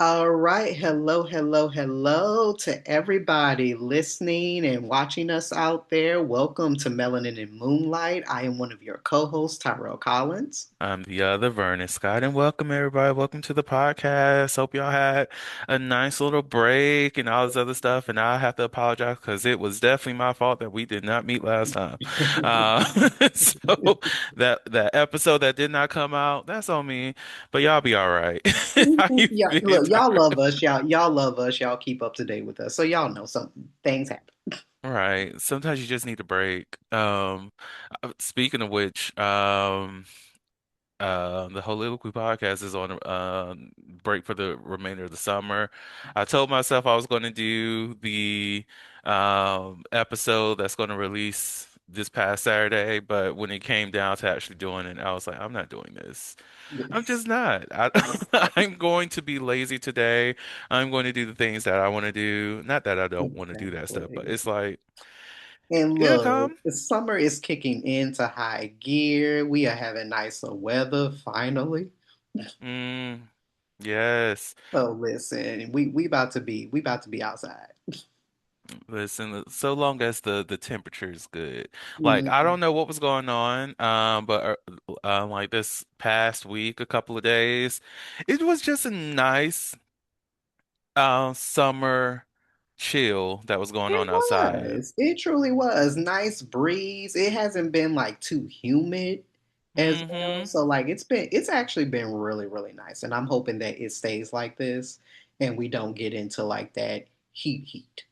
All right. Hello, hello, hello to everybody listening and watching us out there. Welcome to Melanin and Moonlight. I am one of your co-hosts, Tyrell Collins. I'm the other Vernon Scott, and welcome everybody. Welcome to the podcast. Hope y'all had a nice little break and all this other stuff. And I have to apologize because it was definitely my fault that we did not meet last time. Uh, so that episode that did not come out, that's on me. But y'all be all right. How you Yeah, feel? look, y'all love us. Y'all love us. Y'all keep up to date with us. So y'all know some things happen. Right. Sometimes you just need a break. Speaking of which, the Holistically podcast is on break for the remainder of the summer. I told myself I was going to do the episode that's going to release this past Saturday, but when it came down to actually doing it, I was like, I'm not doing this. I'm just not. I'm going to be lazy today. I'm going to do the things that I want to do. Not that I don't want to do that stuff, but Exactly. it's like And it'll look, come. the summer is kicking into high gear. We are having nicer weather finally. Mm, yes. So listen, we about to be outside. Listen, so long as the temperature is good. Like I Mhm. don't know what was going on, but like this past week, a couple of days, it was just a nice summer chill that was going It on outside. was. It truly was. Nice breeze. It hasn't been like too humid as well. Mm-hmm. So like it's actually been really, really nice. And I'm hoping that it stays like this and we don't get into like that heat.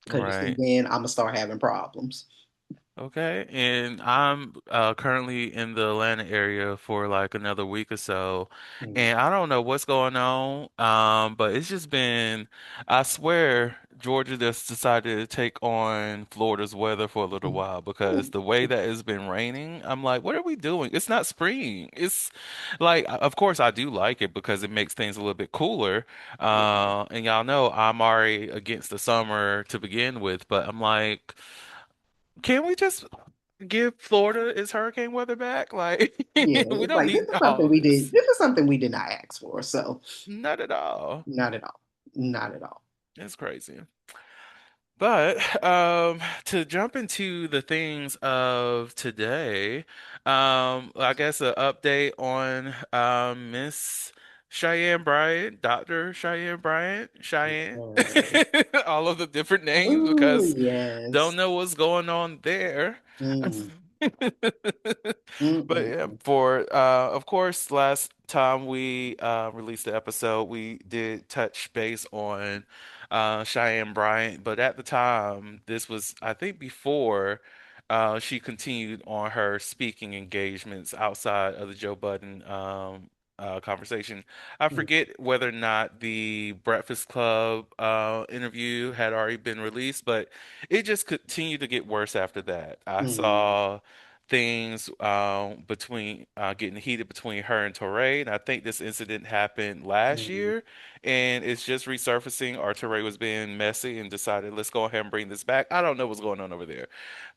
Cause you see Right. then I'm gonna start having problems. Okay, and I'm currently in the Atlanta area for like another week or so, Mm. and I don't know what's going on, but it's just been, I swear, Georgia just decided to take on Florida's weather for a little while because the way that it's been raining, I'm like, what are we doing? It's not spring. It's like, of course, I do like it because it makes things a little bit cooler, and y'all know I'm already against the summer to begin with, but I'm like. Can we just give Florida its hurricane weather back? Like, Yeah, we it's don't like this need is something all we did. this. This is something we did not ask for. So Not at all. not at all. Not at all. It's crazy. But to jump into the things of today, I guess an update on Miss Cheyenne Bryant, Dr. Cheyenne Bryant, Cheyenne, Uh, all of the different names ooh, because don't yes. know what's going on there. Mm, But yeah, mm. for of course, last time we released the episode, we did touch base on Cheyenne Bryant, but at the time, this was I think before she continued on her speaking engagements outside of the Joe Budden conversation. I Mm, forget whether or not the Breakfast Club interview had already been released, but it just continued to get worse after that. I mm, saw things between getting heated between her and Torrey, and I think this incident happened last mm, year, and it's just resurfacing. Or Torrey was being messy and decided, let's go ahead and bring this back. I don't know what's going on over there,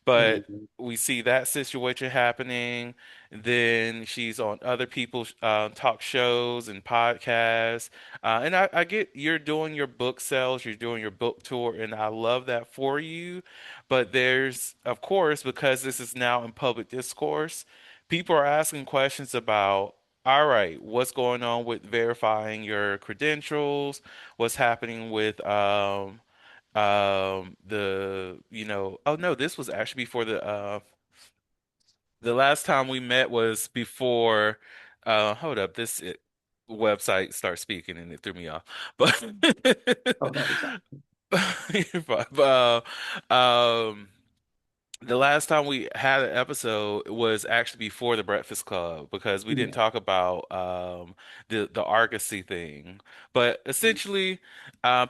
but mm, we see that situation happening. Then she's on other people's talk shows and podcasts. And I get you're doing your book sales, you're doing your book tour, and I love that for you. But there's, of course, because this is now in public discourse, people are asking questions about, all right, what's going on with verifying your credentials? What's happening with oh no, this was actually before the last time we met was before hold up, website starts speaking and it threw me off. But okay, so but, um the last time we had an episode was actually before the Breakfast Club because we didn't yeah. talk about the Argosy thing. But essentially,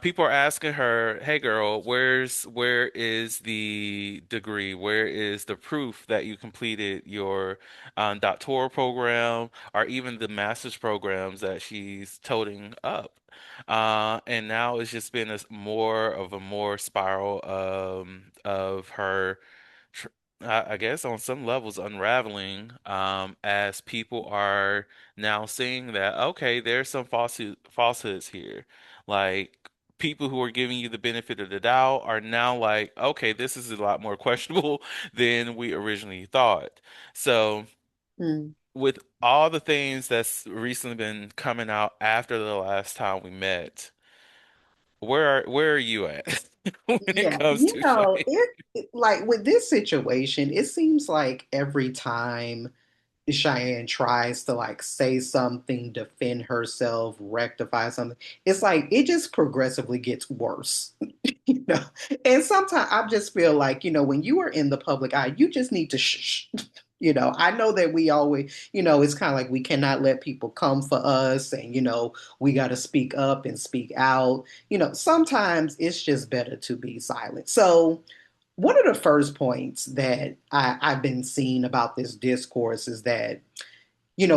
people are asking her, "Hey, girl, where is the degree? Where is the proof that you completed your doctoral program or even the master's programs that she's toting up?" And now it's just been more of a more spiral of her. I guess on some levels unraveling, as people are now seeing that, okay, there's some falsehoods here. Like people who are giving you the benefit of the doubt are now like, okay, this is a lot more questionable than we originally thought. So Mm. with all the things that's recently been coming out after the last time we met, where are you at when it Yeah, comes to Cheyenne? like with this situation, it seems like every time Cheyenne tries to like say something, defend herself, rectify something, it's like it just progressively gets worse. you know. And sometimes I just feel like, when you are in the public eye, you just need to shh. I know that we always, it's kind of like we cannot let people come for us and, we got to speak up and speak out. Sometimes it's just better to be silent. So, one of the first points that I've been seeing about this discourse is that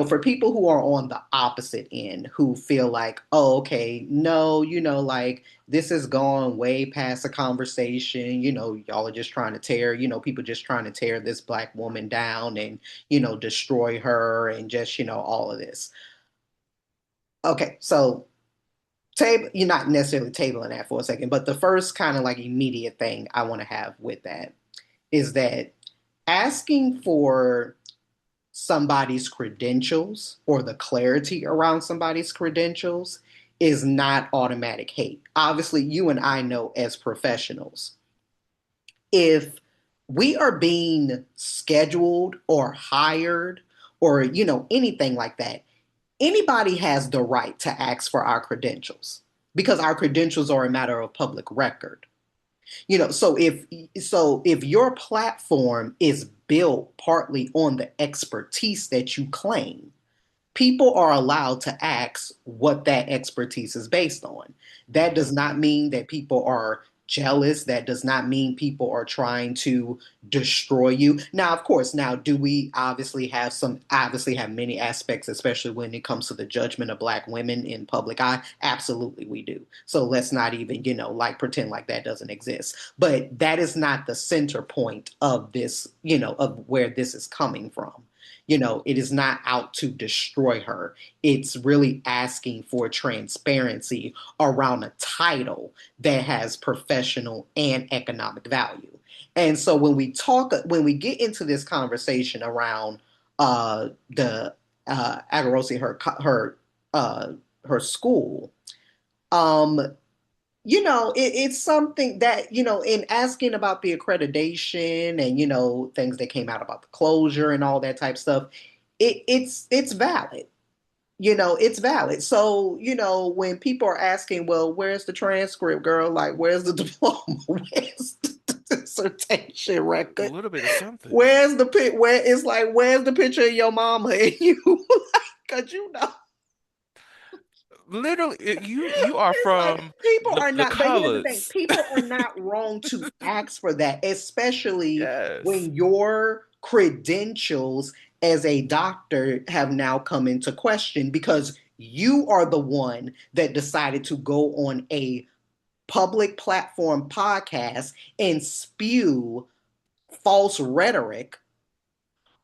for people who are on the opposite end, who feel like, oh, okay, no, like this has gone way past a conversation, y'all are just trying to tear, people just trying to tear this black woman down and, destroy her and just, all of this. Okay, so you're not necessarily tabling that for a second, but the first kind of like immediate thing I want to have with that is that asking for somebody's credentials or the clarity around somebody's credentials is not automatic hate. Obviously, you and I know as professionals, if we are being scheduled or hired or, anything like that, anybody has the right to ask for our credentials because our credentials are a matter of public record. So if your platform is built partly on the expertise that you claim, people are allowed to ask what that expertise is based on. That does Hmm. not mean that people are jealous. That does not mean people are trying to destroy you. Now, of course, now do we obviously have many aspects, especially when it comes to the judgment of black women in public eye? Absolutely we do. So let's not even, like pretend like that doesn't exist. But that is not the center point of this, of where this is coming from. It is not out to destroy her. It's really asking for transparency around a title that has professional and economic value. And so when we get into this conversation around the Agarosi, uh, her school, um, it's something that, in asking about the accreditation and, things that came out about the closure and all that type of stuff, it's valid. It's valid. So, when people are asking, well, where's the transcript, girl? Like, where's the diploma? Where's the dissertation A record? little bit of something. Where's the where it's like, where's the picture of your mama and you? Cause Literally, you are it's like from people are the not, but here's the thing, colors. people are not wrong to ask for that, especially Yes. when your credentials as a doctor have now come into question because you are the one that decided to go on a public platform podcast and spew false rhetoric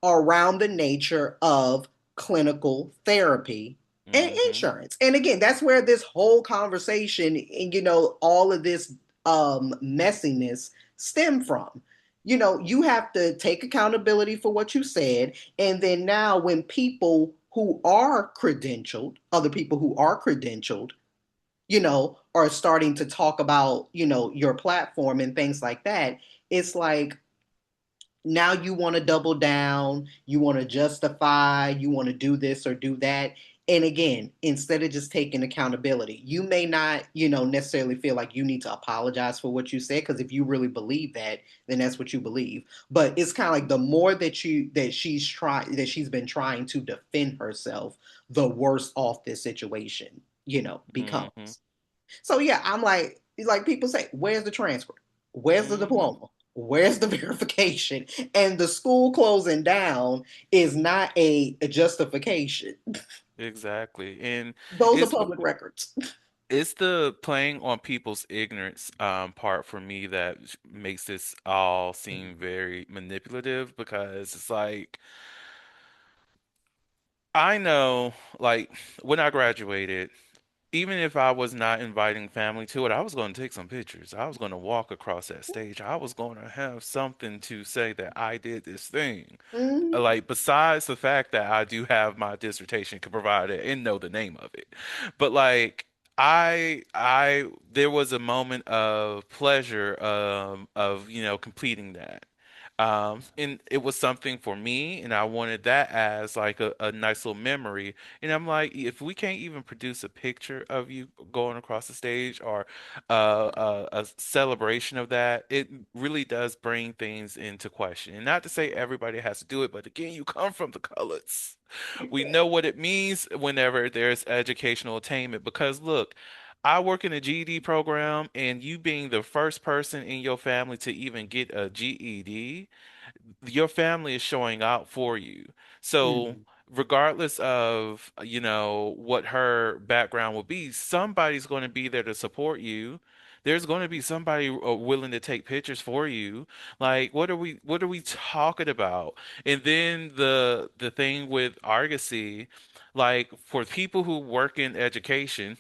around the nature of clinical therapy and Hmm. insurance. And again, that's where this whole conversation and all of this messiness stem from. You have to take accountability for what you said, and then now when people who are credentialed, other people who are credentialed, are starting to talk about, your platform and things like that, it's like now you want to double down, you want to justify, you want to do this or do that. And again, instead of just taking accountability, you may not, necessarily feel like you need to apologize for what you said because if you really believe that, then that's what you believe. But it's kind of like the more that she's been trying to defend herself, the worse off this situation, Hmm. becomes. So yeah, I'm like people say, where's the transcript? Where's the Hmm. diploma? Where's the verification? And the school closing down is not a justification. Exactly. And Those are it's public records. It's the playing on people's ignorance part for me that makes this all seem very manipulative because it's like I know like when I graduated, even if I was not inviting family to it, I was going to take some pictures. I was going to walk across that stage. I was going to have something to say that I did this thing. Mm, Like besides the fact that I do have my dissertation can provide it and know the name of it. But like there was a moment of pleasure of completing that. And it was something for me, and I wanted that as like a nice little memory. And I'm like, if we can't even produce a picture of you going across the stage or a celebration of that, it really does bring things into question. And not to say everybody has to do it, but again, you come from the colors. We know what it means whenever there's educational attainment. Because look, I work in a GED program, and you being the first person in your family to even get a GED, your family is showing out for you. So, mm, regardless of, what her background will be, somebody's going to be there to support you. There's going to be somebody willing to take pictures for you. Like, what are we talking about? And then the thing with Argosy, like for people who work in education,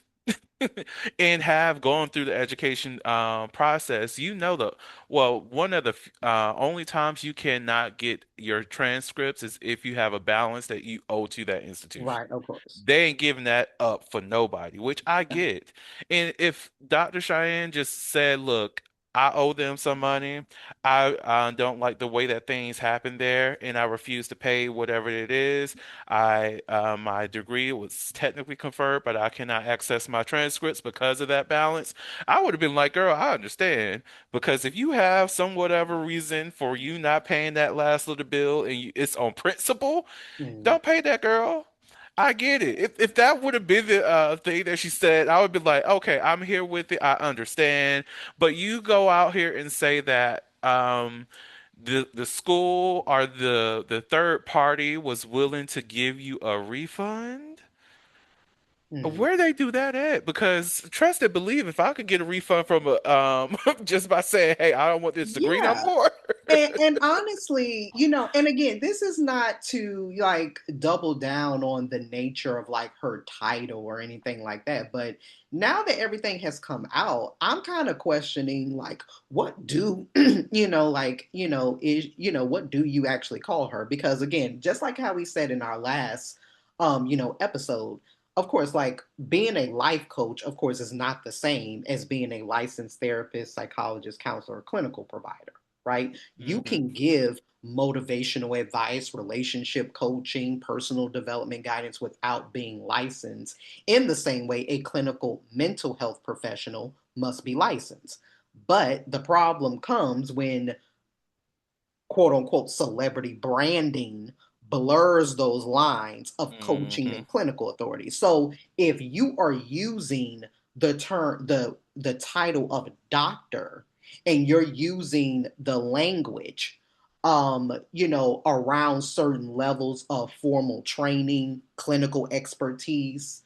and have gone through the education process, one of the only times you cannot get your transcripts is if you have a balance that you owe to that institution. right, of course. They ain't giving that up for nobody, which I get. And if Dr. Cheyenne just said, look, I owe them some money. I don't like the way that things happen there, and I refuse to pay whatever it is. My degree was technically conferred, but I cannot access my transcripts because of that balance. I would have been like, girl, I understand. Because if you have some whatever reason for you not paying that last little bill and it's on principle, Mm, don't pay that girl. I get it. If that would have been the thing that she said, I would be like, okay, I'm here with it. I understand. But you go out here and say that the school or the third party was willing to give you a refund. mm. Where they do that at? Because trust and believe, if I could get a refund from a just by saying, hey, I don't want this degree no Yeah. more. And honestly, and again, this is not to like double down on the nature of like her title or anything like that, but now that everything has come out, I'm kind of questioning like what do what do you actually call her? Because again, just like how we said in our last episode, of course, like being a life coach, of course, is not the same as being a licensed therapist, psychologist, counselor, or clinical provider, right? You Hmm. can give motivational advice, relationship coaching, personal development guidance without being licensed, in the same way a clinical mental health professional must be licensed. But the problem comes when quote unquote celebrity branding blurs those lines of coaching Hmm. and clinical authority. So if you are using the title of doctor and you're using the language around certain levels of formal training, clinical expertise,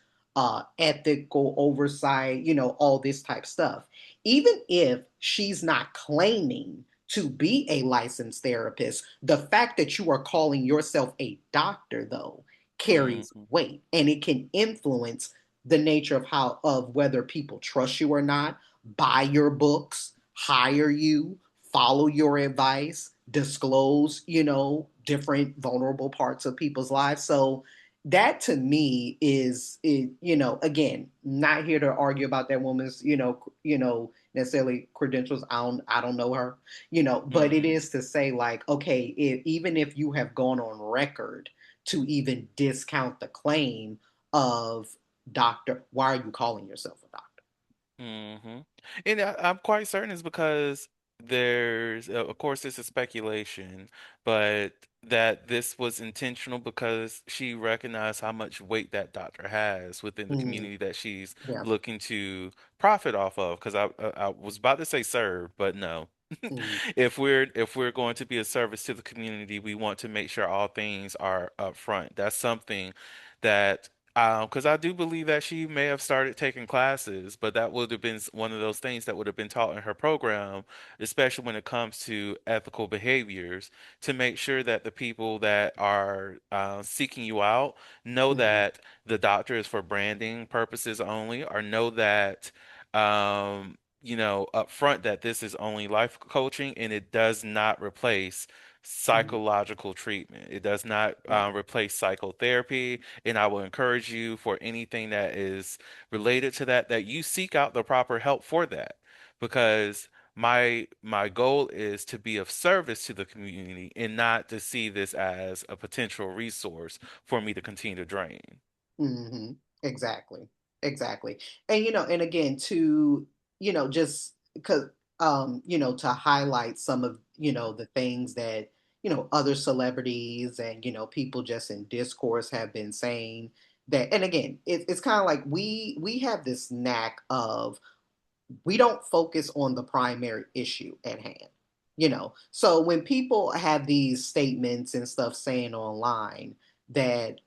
ethical oversight, all this type stuff. Even if she's not claiming to be a licensed therapist, the fact that you are calling yourself a doctor, though, carries Hmm. weight and it can influence the nature of whether people trust you or not, buy your books, hire you, follow your advice, disclose, different vulnerable parts of people's lives. So that to me again, not here to argue about that woman's, necessarily credentials. I don't know her, but it Hmm. is to say like, okay, even if you have gone on record to even discount the claim of doctor, why are you calling yourself a doctor? Hmm. And I'm quite certain it's because of course, this is speculation, but that this was intentional because she recognized how much weight that doctor has within the Mm, community that she's yeah. looking to profit off of. Because I was about to say serve, but no. Mm, If we're going to be a service to the community, we want to make sure all things are up front. That's something that Because I do believe that she may have started taking classes, but that would have been one of those things that would have been taught in her program, especially when it comes to ethical behaviors, to make sure that the people that are seeking you out know Mhm, that the doctor is for branding purposes only, or know that, up front that this is only life coaching and it does not replace mhm, psychological treatment. It does not right. replace psychotherapy. And I will encourage you for anything that is related to that, that you seek out the proper help for that. Because my goal is to be of service to the community and not to see this as a potential resource for me to continue to drain. Hmm. Exactly. Exactly. And and again, to just because to highlight some of the things that other celebrities and people just in discourse have been saying, that, and again, it's kind of like we have this knack of, we don't focus on the primary issue at hand. So when people have these statements and stuff saying online that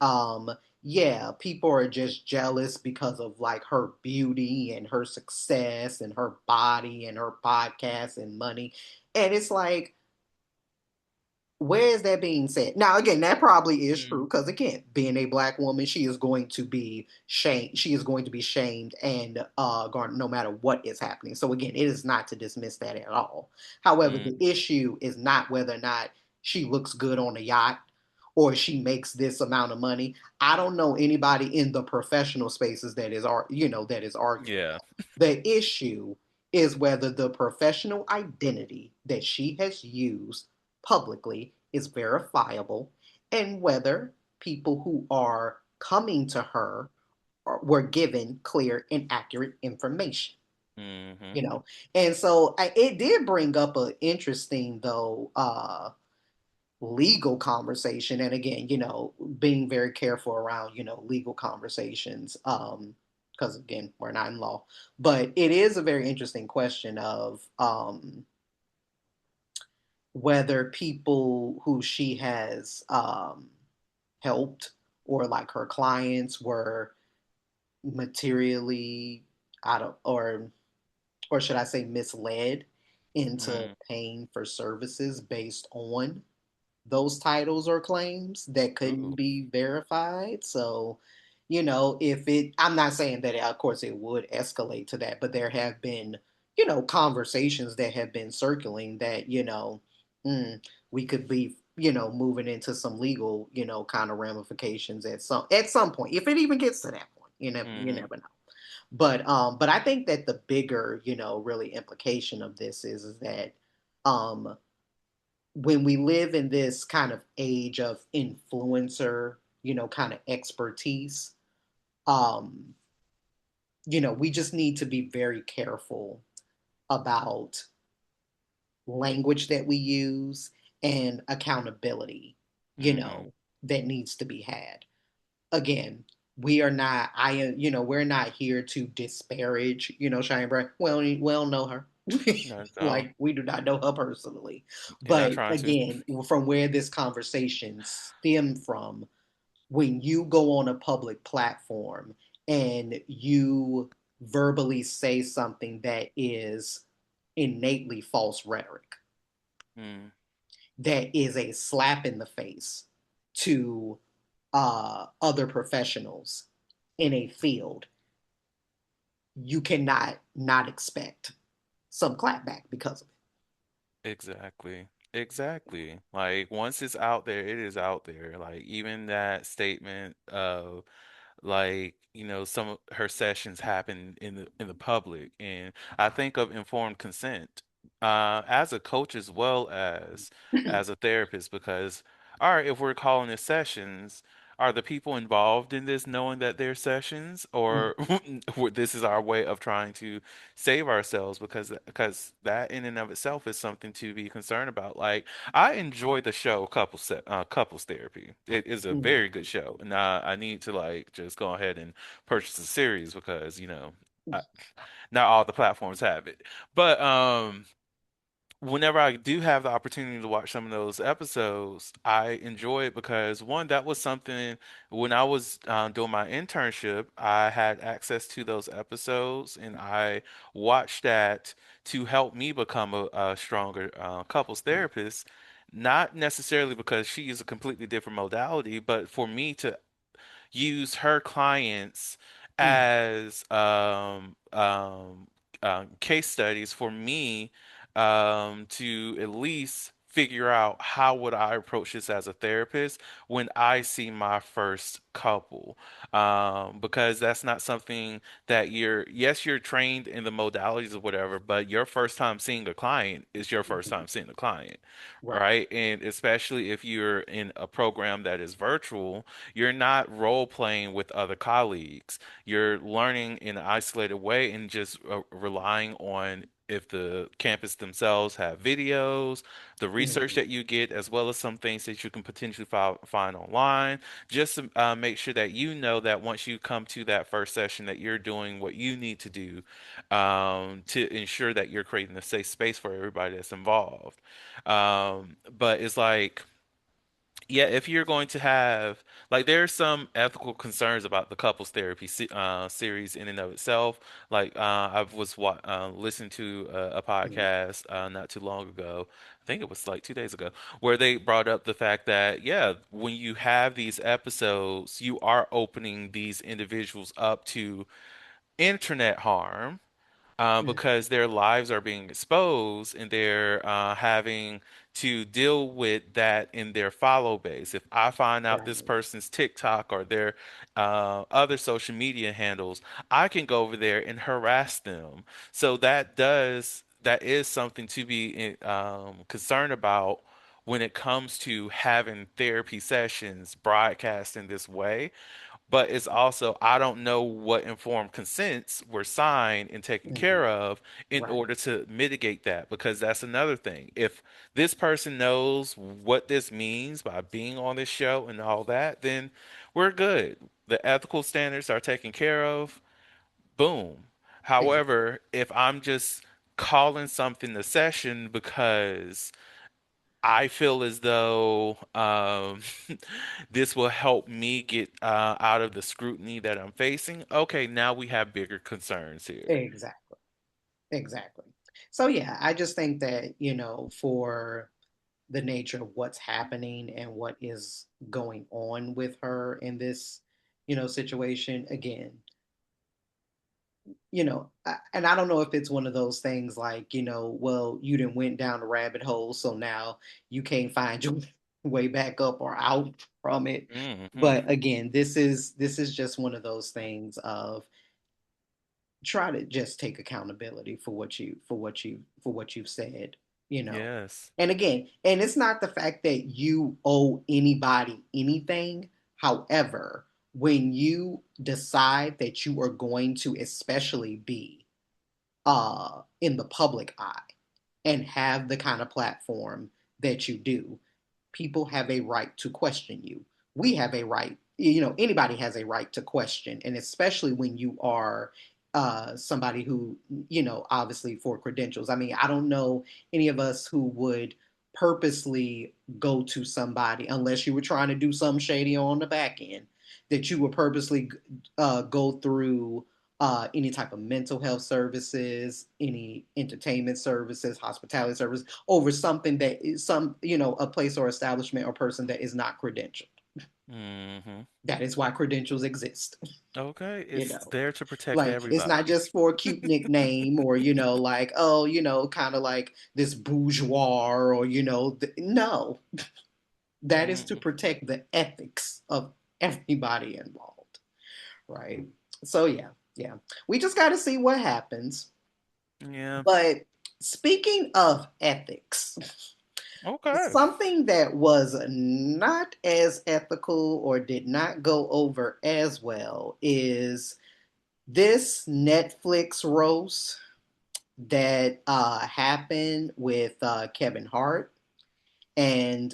yeah, people are just jealous because of like her beauty and her success and her body and her podcast and money, and it's like, where is that being said? Now, again, that probably is Mm, true because, again, being a black woman, she is going to be shamed. She is going to be shamed and garden no matter what is happening. So, again, it is not to dismiss that at all. However, the mm, issue is not whether or not she looks good on a yacht or she makes this amount of money. I don't know anybody in the professional spaces that is arguing yeah. the issue is whether the professional identity that she has used publicly is verifiable, and whether people who are coming to her were given clear and accurate information. Hmm. You know, and so it did bring up an interesting, though, legal conversation. And again, being very careful around legal conversations, because again, we're not in law, but it is a very interesting question of whether people who she has helped, or like her clients, were materially out of, or should I say misled into Mm. paying for services based on those titles or claims that couldn't Ooh. be verified. So, if I'm not saying that, of course, it would escalate to that, but there have been, conversations that have been circling that, mm, we could be, moving into some legal, kind of ramifications at some point, if it even gets to that point. You Hmm. never know. But I think that the bigger, really implication of this is that um when we live in this kind of age of influencer, kind of expertise, um, we just need to be very careful about language that we use and accountability, Hmm. that needs to be had. Again, we are not, we're not here to disparage, Cheyenne Bryant. Well, we don't know her. No, no. Like, we do not know her personally. You're not But trying to. again, from where this conversation stemmed from, when you go on a public platform and you verbally say something that is innately false rhetoric, Mm, that is a slap in the face to other professionals in a field, you cannot not expect some clapback because of exactly. Exactly. Like once it's out there, it is out there. Like even that statement of like some of her sessions happen in the public, and I think of informed consent as a coach as well it. as a therapist, because all right, if we're calling it sessions, are the people involved in this knowing that they're sessions, or this is our way of trying to save ourselves, because that in and of itself is something to be concerned about. Like I enjoy the show Couples Therapy. It is a very good show, and I need to like just go ahead and purchase the series because I, not all the platforms have it. But whenever I do have the opportunity to watch some of those episodes, I enjoy it because one, that was something when I was doing my internship, I had access to those episodes and I watched that to help me become a stronger couples therapist. Not necessarily because she is a completely different modality, but for me to use her clients Mm, as case studies for me to at least figure out how would I approach this as a therapist when I see my first couple, because that's not something that yes, you're trained in the modalities or whatever, but your first time seeing a client is your first mhm. time seeing a client, Right. right? And especially if you're in a program that is virtual, you're not role playing with other colleagues. You're learning in an isolated way and just relying on if the campus themselves have videos, the research Mhm. that you get, as well as some things that you can potentially find online, just to make sure that you know that once you come to that first session, that you're doing what you need to do to ensure that you're creating a safe space for everybody that's involved. But it's like, yeah, if you're going to have like there's some ethical concerns about the couples therapy series in and of itself. Like I was listening to a Mhm. podcast not too long ago. I think it was like 2 days ago, where they brought up the fact that yeah, when you have these episodes, you are opening these individuals up to internet harm Mhm. because their lives are being exposed and they're having to deal with that in their follow base. If I find out this Right. person's TikTok or their other social media handles, I can go over there and harass them. So that is something to be concerned about when it comes to having therapy sessions broadcast in this way, but it's also I don't know what informed consents were signed and taken Mhm. care of in Right. order to mitigate that, because that's another thing. If this person knows what this means by being on this show and all that, then we're good. The ethical standards are taken care of. Boom. Exactly. However, if I'm just calling something a session because I feel as though this will help me get out of the scrutiny that I'm facing. Okay, now we have bigger concerns here. Exactly. Exactly. So yeah, I just think that, for the nature of what's happening and what is going on with her in this, situation, again, and I don't know if it's one of those things like, well, you didn't went down the rabbit hole, so now you can't find your way back up or out from it. Hmm. But again, this is just one of those things of try to just take accountability for what you've said, you know. Yes. And again, and it's not the fact that you owe anybody anything. However, when you decide that you are going to especially be in the public eye and have the kind of platform that you do, people have a right to question you. We have a right, anybody has a right to question, and especially when you are somebody who, obviously for credentials. I mean, I don't know any of us who would purposely go to somebody unless you were trying to do something shady on the back end, that you would purposely go through any type of mental health services, any entertainment services, hospitality service over something that is a place or establishment or person that is not credentialed. Hmm. That is why credentials exist. Okay, you it's know, there to protect like it's not everybody. just for a cute nickname or like, oh, kind of like this bourgeois or no, that is to Hmm. protect the ethics of everybody involved, right? So yeah, yeah, we just got to see what happens. Yeah. But speaking of ethics, Okay. something that was not as ethical or did not go over as well is this Netflix roast that happened with Kevin Hart and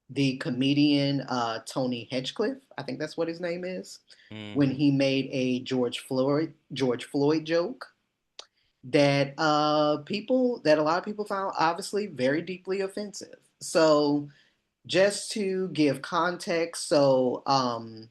the comedian Tony Hedgecliffe. I think that's what his name is. When Hmm. he made a George Floyd joke, that people that a lot of people found obviously very deeply offensive. So just to give context, Kevin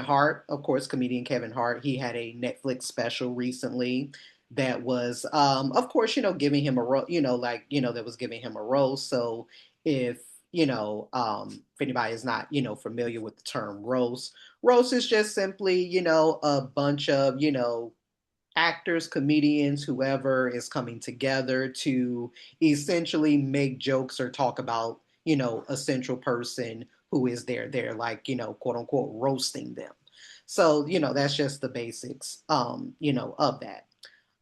Hart, of course, comedian Kevin Hart, he had a Netflix special recently that was, of course, giving him a that was giving him a roast. So if if anybody is not familiar with the term roast, roast is just simply a bunch of actors, comedians, whoever is coming together to essentially make jokes or talk about, a central person who is there, like, quote unquote, roasting them. So, that's just the basics, of that.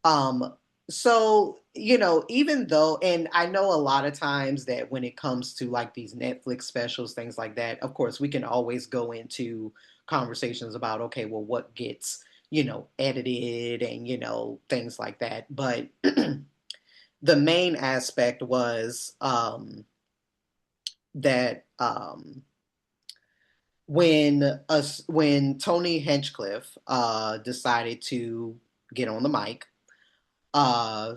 Um, so, even though, and I know a lot of times that when it comes to like these Netflix specials, things like that, of course, we can always go into conversations about, okay, well, what gets, edited and, things like that. But the main aspect was that when Tony Hinchcliffe decided to get on the mic, uh,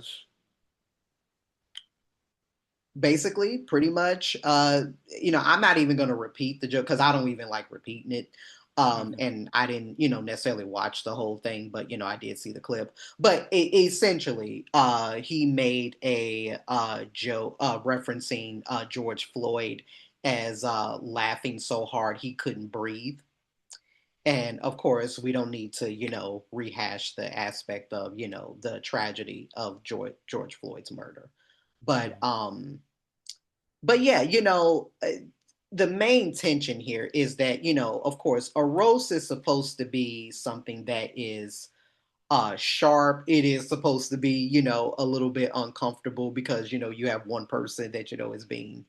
basically pretty much I'm not even going to repeat the joke because I don't even like repeating it, Hmm. and I didn't necessarily watch the whole thing, but I did see the clip. But essentially he made a joke referencing George Floyd as laughing so hard he couldn't breathe. And of course we don't need to rehash the aspect of the tragedy of George Floyd's murder. but Hmm. um but yeah, the main tension here is that, of course, a roast is supposed to be something that is sharp. It is supposed to be, a little bit uncomfortable because, you have one person that, is being,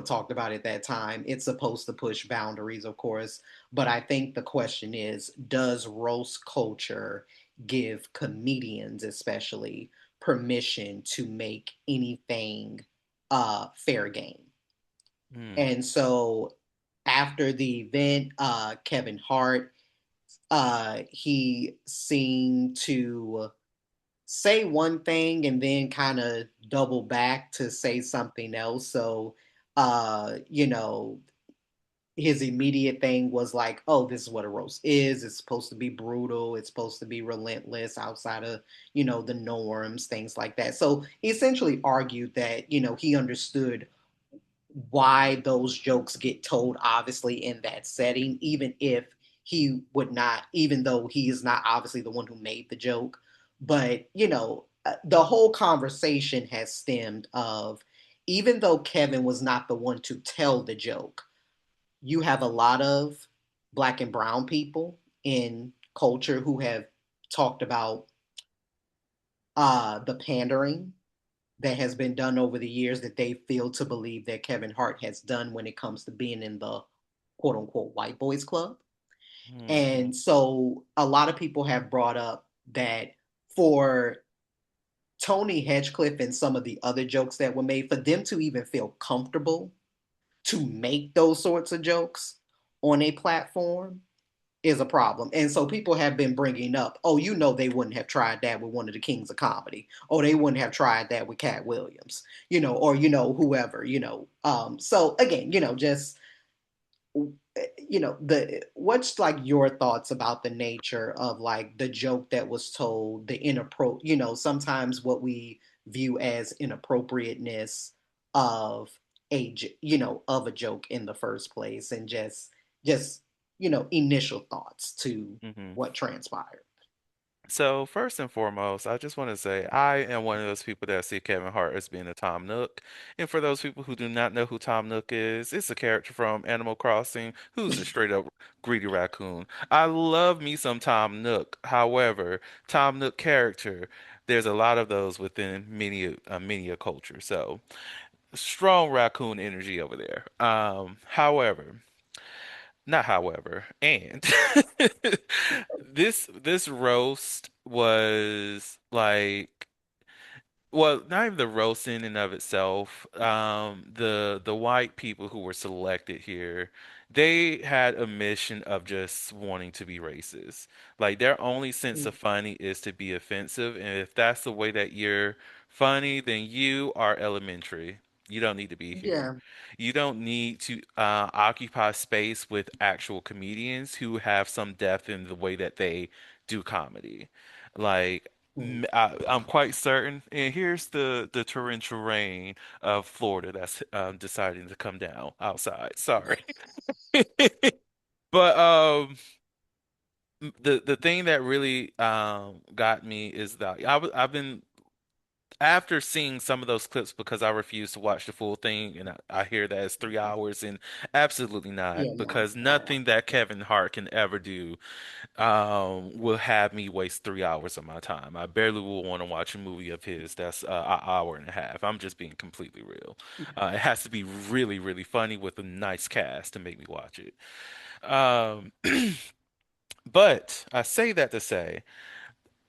talked about at that time. It's supposed to push boundaries, of course. But I think the question is, does roast culture give comedians, especially, permission to make anything fair game? Hmm. And so after the event, Kevin Hart, he seemed to say one thing and then kind of double back to say something else. So, his immediate thing was like, oh, this is what a roast is. It's supposed to be brutal. It's supposed to be relentless outside of, the norms, things like that. So he essentially argued that, he understood why those jokes get told, obviously, in that setting, even if he would not, even though he is not obviously the one who made the joke. But the whole conversation has stemmed of, even though Kevin was not the one to tell the joke, you have a lot of black and brown people in culture who have talked about the pandering that has been done over the years that they feel to believe that Kevin Hart has done when it comes to being in the quote unquote white boys club. Hmm. And so a lot of people have brought up that for Tony Hedgecliffe and some of the other jokes that were made, for them to even feel comfortable to make those sorts of jokes on a platform is a problem. And so people have been bringing up, oh, they wouldn't have tried that with one of the kings of comedy. Oh, they wouldn't have tried that with Cat Williams, or, whoever, so again, just, the what's like your thoughts about the nature of like the joke that was told, the inappropriate, sometimes what we view as inappropriateness of of a joke in the first place, and just initial thoughts to Hmm. what transpired. So first and foremost, I just want to say I am one of those people that see Kevin Hart as being a Tom Nook. And for those people who do not know who Tom Nook is, it's a character from Animal Crossing who's a straight up greedy raccoon. I love me some Tom Nook. However, Tom Nook character, there's a lot of those within many a culture. So strong raccoon energy over there. However, not however, and this roast was like Well, not even the roast in and of itself. The white people who were selected here, they had a mission of just wanting to be racist. Like their only sense of funny is to be offensive, and if that's the way that you're funny, then you are elementary. You don't need to be here. Yeah. You don't need to occupy space with actual comedians who have some depth in the way that they do comedy. Like Mm. I'm quite certain. And here's the torrential rain of Florida that's deciding to come down outside. Sorry, but the thing that really got me is that I've been after seeing some of those clips because I refuse to watch the full thing, and I hear that it's 3 hours, and absolutely Yeah, not, no, because it's not. nothing that Kevin Hart can ever do will have me waste 3 hours of my time. I barely will want to watch a movie of his that's an hour and a half. I'm just being completely real. It has to be really, really funny with a nice cast to make me watch it. Um, but I say that to say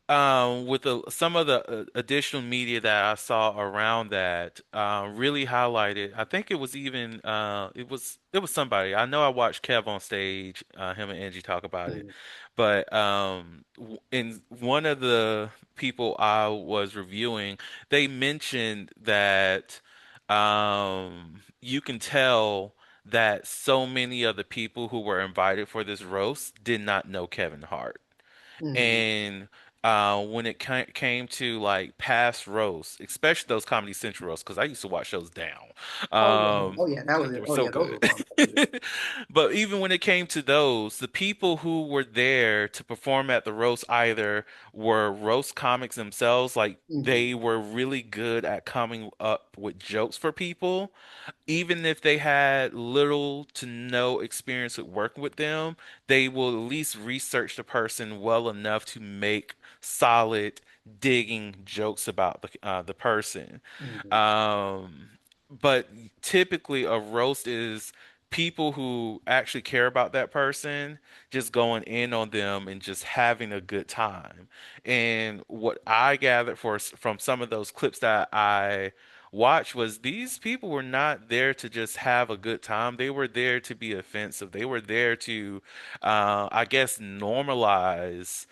with some of the additional media that I saw around that, really highlighted. I think it was even it was somebody. I know I watched Kev on stage, him and Angie talk about it, Mm. but in one of the people I was reviewing, they mentioned that you can tell that so many of the people who were invited for this roast did not know Kevin Hart. Mm. And when it came to like past roasts, especially those Comedy Central roasts, because I used to watch those down, Oh yeah, no. Oh yeah, that was because they it. were Oh so yeah, those good. were my favorite. But even when it came to those, the people who were there to perform at the roast either were roast comics themselves, like Hmm. they were really good at coming up with jokes for people, even if they had little to no experience with working with them, they will at least research the person well enough to make solid digging jokes about the person. Hmm. Um, but typically, a roast is people who actually care about that person just going in on them and just having a good time. And what I gathered from some of those clips that I watch was these people were not there to just have a good time. They were there to be offensive. They were there to, I guess, normalize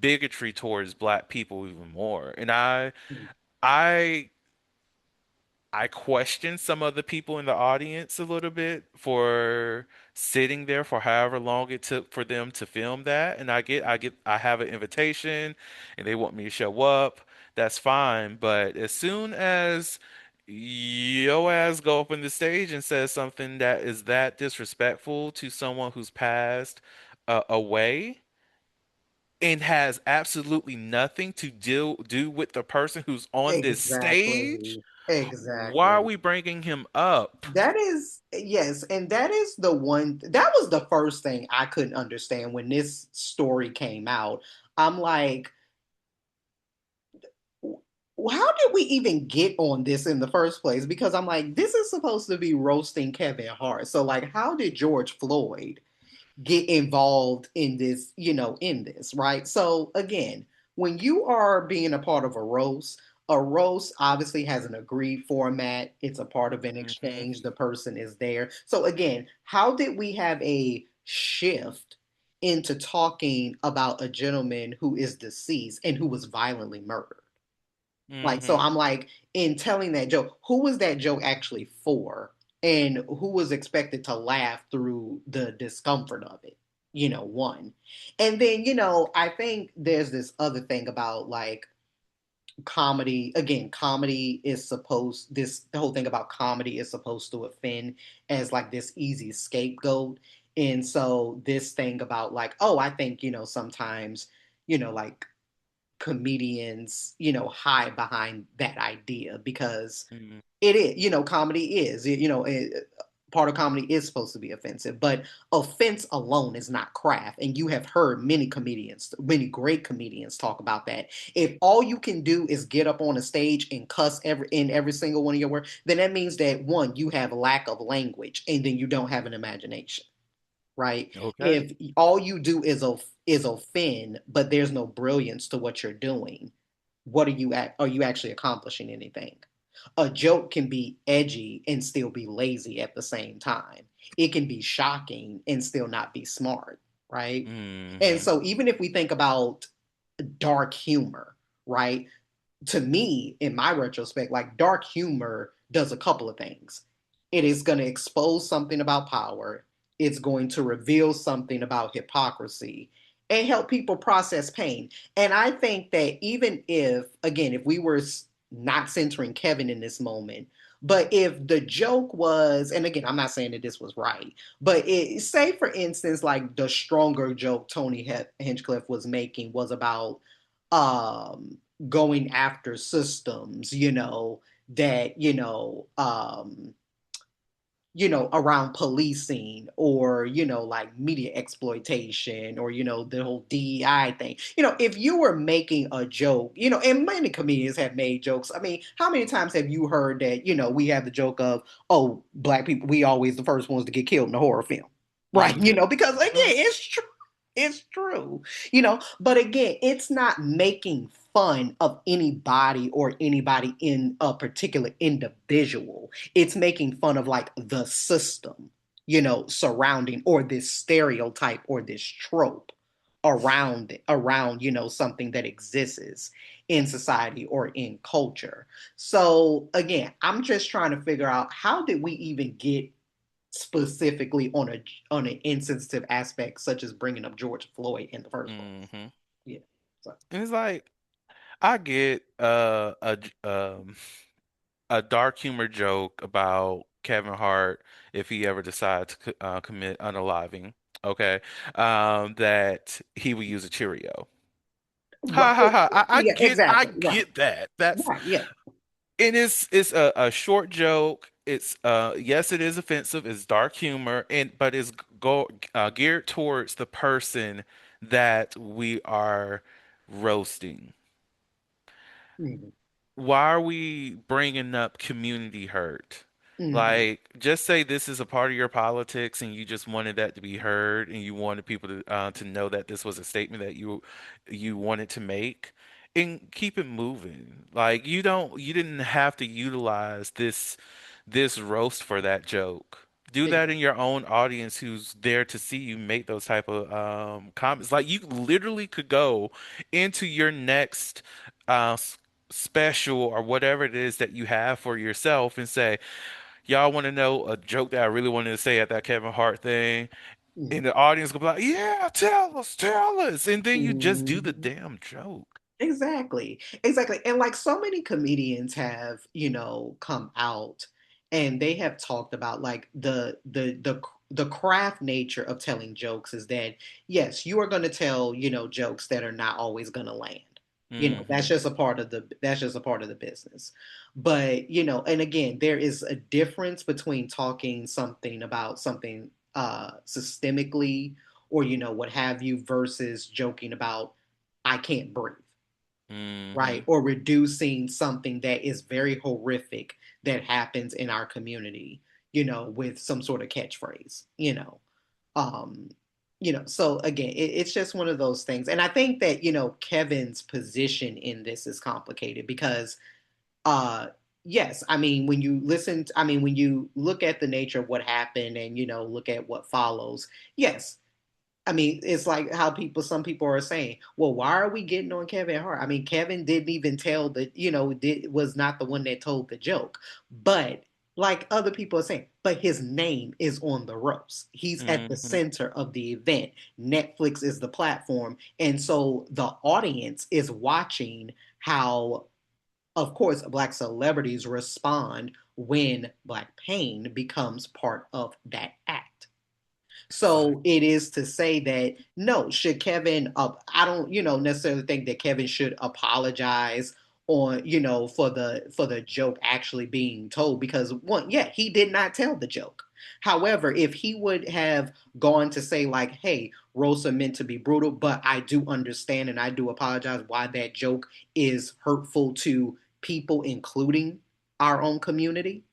bigotry towards black people even more. And I I question some of the people in the audience a little bit for sitting there for however long it took for them to film that. And I have an invitation and they want me to show up. That's fine. But as soon as yo ass go up on the stage and says something that is that disrespectful to someone who's passed away and has absolutely nothing to do with the person who's on this stage, Exactly. why are Exactly. we bringing him up? That is, yes, and that is the one, that was the first thing I couldn't understand when this story came out. I'm like, how did we even get on this in the first place? Because I'm like, this is supposed to be roasting Kevin Hart. So, like, how did George Floyd get involved in this, in this, right? So again, when you are being a part of a roast obviously has an agreed format. It's a part of an Hmm. exchange. The person is there. So again, how did we have a shift into talking about a gentleman who is deceased and who was violently murdered? Like, so Hmm. I'm like, in telling that joke, who was that joke actually for? And who was expected to laugh through the discomfort of it? One. And then, I think there's this other thing about like comedy. Again, comedy is the whole thing about comedy is supposed to offend as like this easy scapegoat. And so this thing about like, oh, I think, sometimes, like comedians, hide behind that idea because Hmm. it is, comedy is, part of comedy is supposed to be offensive, but offense alone is not craft. And you have heard many great comedians talk about that. If all you can do is get up on a stage and cuss in every single one of your words, then that means that one, you have a lack of language and then you don't have an imagination, right? Okay. If all you do is offend, but there's no brilliance to what you're doing, are you actually accomplishing anything? A joke can be edgy and still be lazy at the same time. It can be shocking and still not be smart, right? And Mm-hmm. so even if we think about dark humor, right? To me, in my retrospect, like dark humor does a couple of things. It is going to expose something about power, it's going to reveal something about hypocrisy, and help people process pain. And I think that even if, again, if we were not centering Kevin in this moment, but if the joke was, and again, I'm not saying that this was right, but say for instance, like the stronger joke Tony Hinchcliffe was making was about um, going after systems, that around policing, or like media exploitation, or the whole DEI thing. If you were making a joke, and many comedians have made jokes. I mean, how many times have you heard that, we have the joke of, oh, black people, we always the first ones to get killed in a horror film, right? Mm-hmm. Because again, it's true. It's true. But again, it's not making fun of anybody or anybody in a particular individual. It's making fun of like the system, surrounding, or this stereotype or this trope around something that exists in society or in culture. So again, I'm just trying to figure out, how did we even get specifically on an insensitive aspect such as bringing up George Floyd in the first place? Mm-hmm. Yeah. So, And it's like I get a dark humor joke about Kevin Hart if he ever decides to commit unaliving. Okay, that he would use a Cheerio. right. Ha ha ha! Yeah, I exactly. Right. get that. That's Right. Yeah. and it's a short joke. It's yes, it is offensive. It's dark humor, and but it's geared towards the person that we are roasting. Mhm. Why are we bringing up community hurt? Mhm. Like, just say this is a part of your politics, and you just wanted that to be heard, and you wanted people to know that this was a statement that you wanted to make, and keep it moving. Like, you didn't have to utilize this roast for that joke. Do that in Exactly. your own audience who's there to see you make those type of comments. Like, you literally could go into your next uh, special or whatever it is that you have for yourself and say, y'all want to know a joke that I really wanted to say at that Kevin Hart thing? Mhm. And the audience will be like, yeah, tell us. And then you just do the Mhm. damn joke. Exactly. Exactly. And like so many comedians have, come out and they have talked about like the craft nature of telling jokes is that yes, you are going to tell, jokes that are not always going to land. That's Hmm. just a part of the business. But, and again, there is a difference between talking something about something systemically, or what have you, versus joking about I can't breathe, right? Hmm. Or reducing something that is very horrific that happens in our community, with some sort of catchphrase, Um, so again, it's just one of those things. And I think that, Kevin's position in this is complicated because uh yes, I mean when you look at the nature of what happened and look at what follows, yes, I mean, it's like how some people are saying, well, why are we getting on Kevin Hart? I mean, Kevin didn't even tell was not the one that told the joke. But like other people are saying, but his name is on the ropes. He's at the Hmm. center of the event. Netflix is the platform. And so the audience is watching how, of course, Black celebrities respond when Black pain becomes part of that act. So Exactly. it is to say that no, should Kevin? I don't, necessarily think that Kevin should apologize on, for the joke actually being told because one, yeah, he did not tell the joke. However, if he would have gone to say like, "Hey, Rosa meant to be brutal, but I do understand and I do apologize why that joke is hurtful to people, including our own community."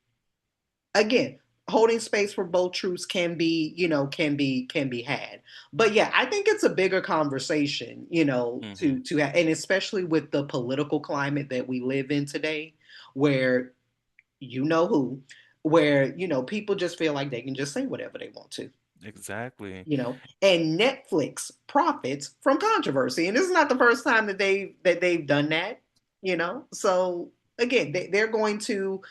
Again, holding space for both truths can be, can be had. But yeah, I think it's a bigger conversation, Hmm. to have, and especially with the political climate that we live in today, where you know who, where people just feel like they can just say whatever they want to, Exactly. and Netflix profits from controversy, and this is not the first time that they've done that, so again, they're going to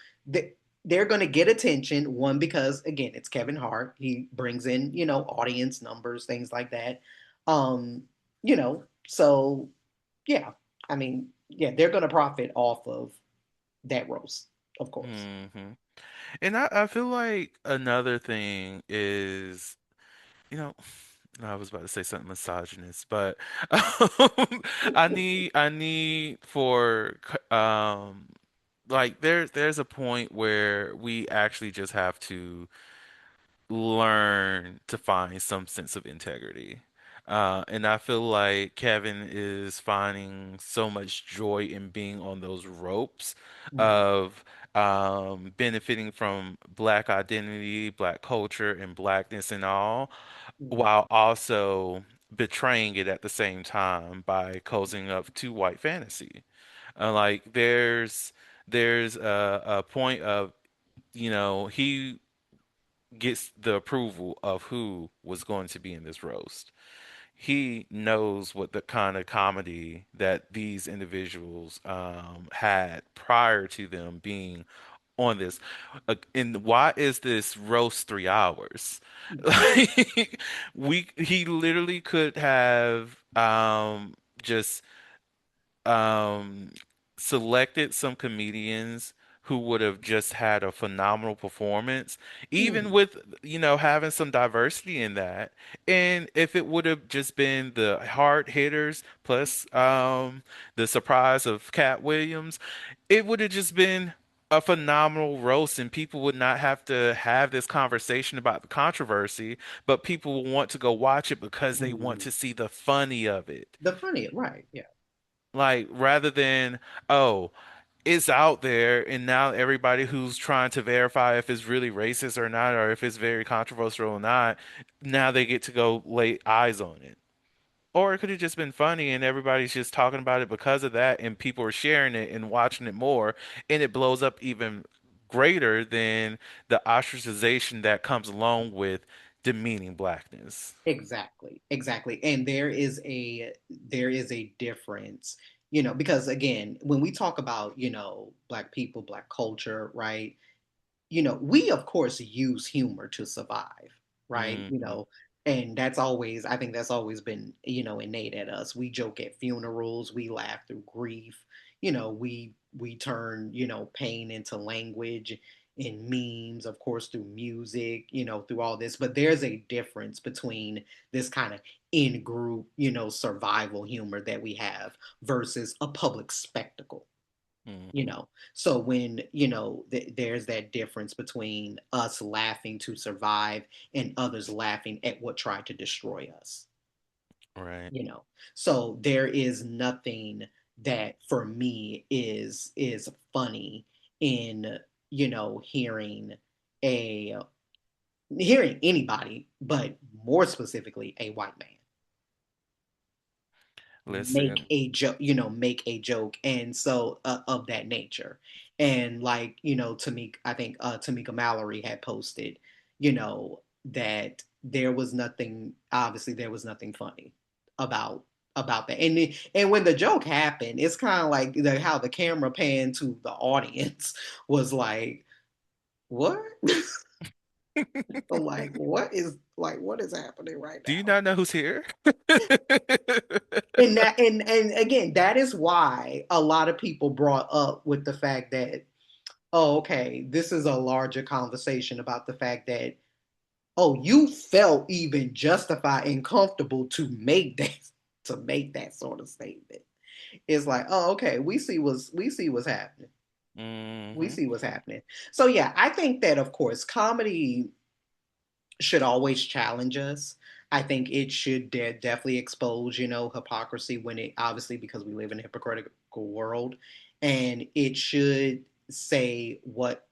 they're going to get attention, one, because again, it's Kevin Hart. He brings in audience numbers, things like that. um so yeah, I mean, yeah, they're going to profit off of that roast, of course. Hmm. And I feel like another thing is, you know, I was about to say something misogynist, but I need for like there's a point where we actually just have to learn to find some sense of integrity. And I feel like Kevin is finding so much joy in being on those ropes Mhm. of benefiting from Black identity, Black culture, and Blackness and all, Mhm. while also betraying it at the same time by cozying up to white fantasy. Like there's a point of, he gets the approval of who was going to be in this roast. He knows what the kind of comedy that these individuals had prior to them being on this. And why is this roast 3 hours? Like, he literally could have just um, selected some comedians who would have just had a phenomenal performance, even Mhm. with, having some diversity in that. And if it would have just been the hard hitters plus the surprise of Cat Williams, it would have just been a phenomenal roast, and people would not have to have this conversation about the controversy, but people will want to go watch it because they want Mhm. to see the funny of it. The funny, right? Yeah. Like, rather than, oh, it's out there, and now everybody who's trying to verify if it's really racist or not, or if it's very controversial or not, now they get to go lay eyes on it. Or it could have just been funny and everybody's just talking about it because of that, and people are sharing it and watching it more, and it blows up even greater than the ostracization that comes along with demeaning blackness. Exactly, exactly. And there is a difference, because again, when we talk about, black people, black culture, right? We of course use humor to survive, right? Hmm. And I think that's always been, innate at us. We joke at funerals, we laugh through grief, we turn, pain into language in memes, of course, through music, through all this. But there's a difference between this kind of in group, survival humor that we have versus a public spectacle, you Hmm. know so when there's that difference between us laughing to survive and others laughing at what tried to destroy us. Right. you know so there is nothing that for me is funny in hearing a hearing anybody, but more specifically a white man, make Listen. a joke, and so of that nature. And like, Tamika, I think Tamika Mallory had posted, that there was nothing, obviously there was nothing funny about that. And when the joke happened, it's kind of like how the camera panned to the audience was what? Like, what is happening right Do you now? not know who's here? And again, that is why a lot of people brought up with the fact that, oh, okay, this is a larger conversation about the fact that, oh, you felt even justified and comfortable to make that sort of statement. It's like, oh, okay, we see what's happening. We Hmm. see what's happening. So yeah, I think that of course comedy should always challenge us. I think it should definitely expose, hypocrisy when it, obviously, because we live in a hypocritical world, and it should say what.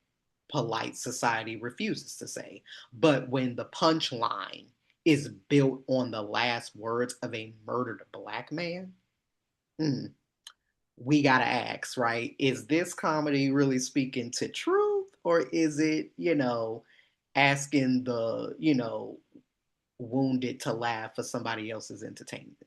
polite society refuses to say. But when the punchline is built on the last words of a murdered black man, mm, we gotta ask, right? Is this comedy really speaking to truth, or is it, asking the, wounded to laugh for somebody else's entertainment?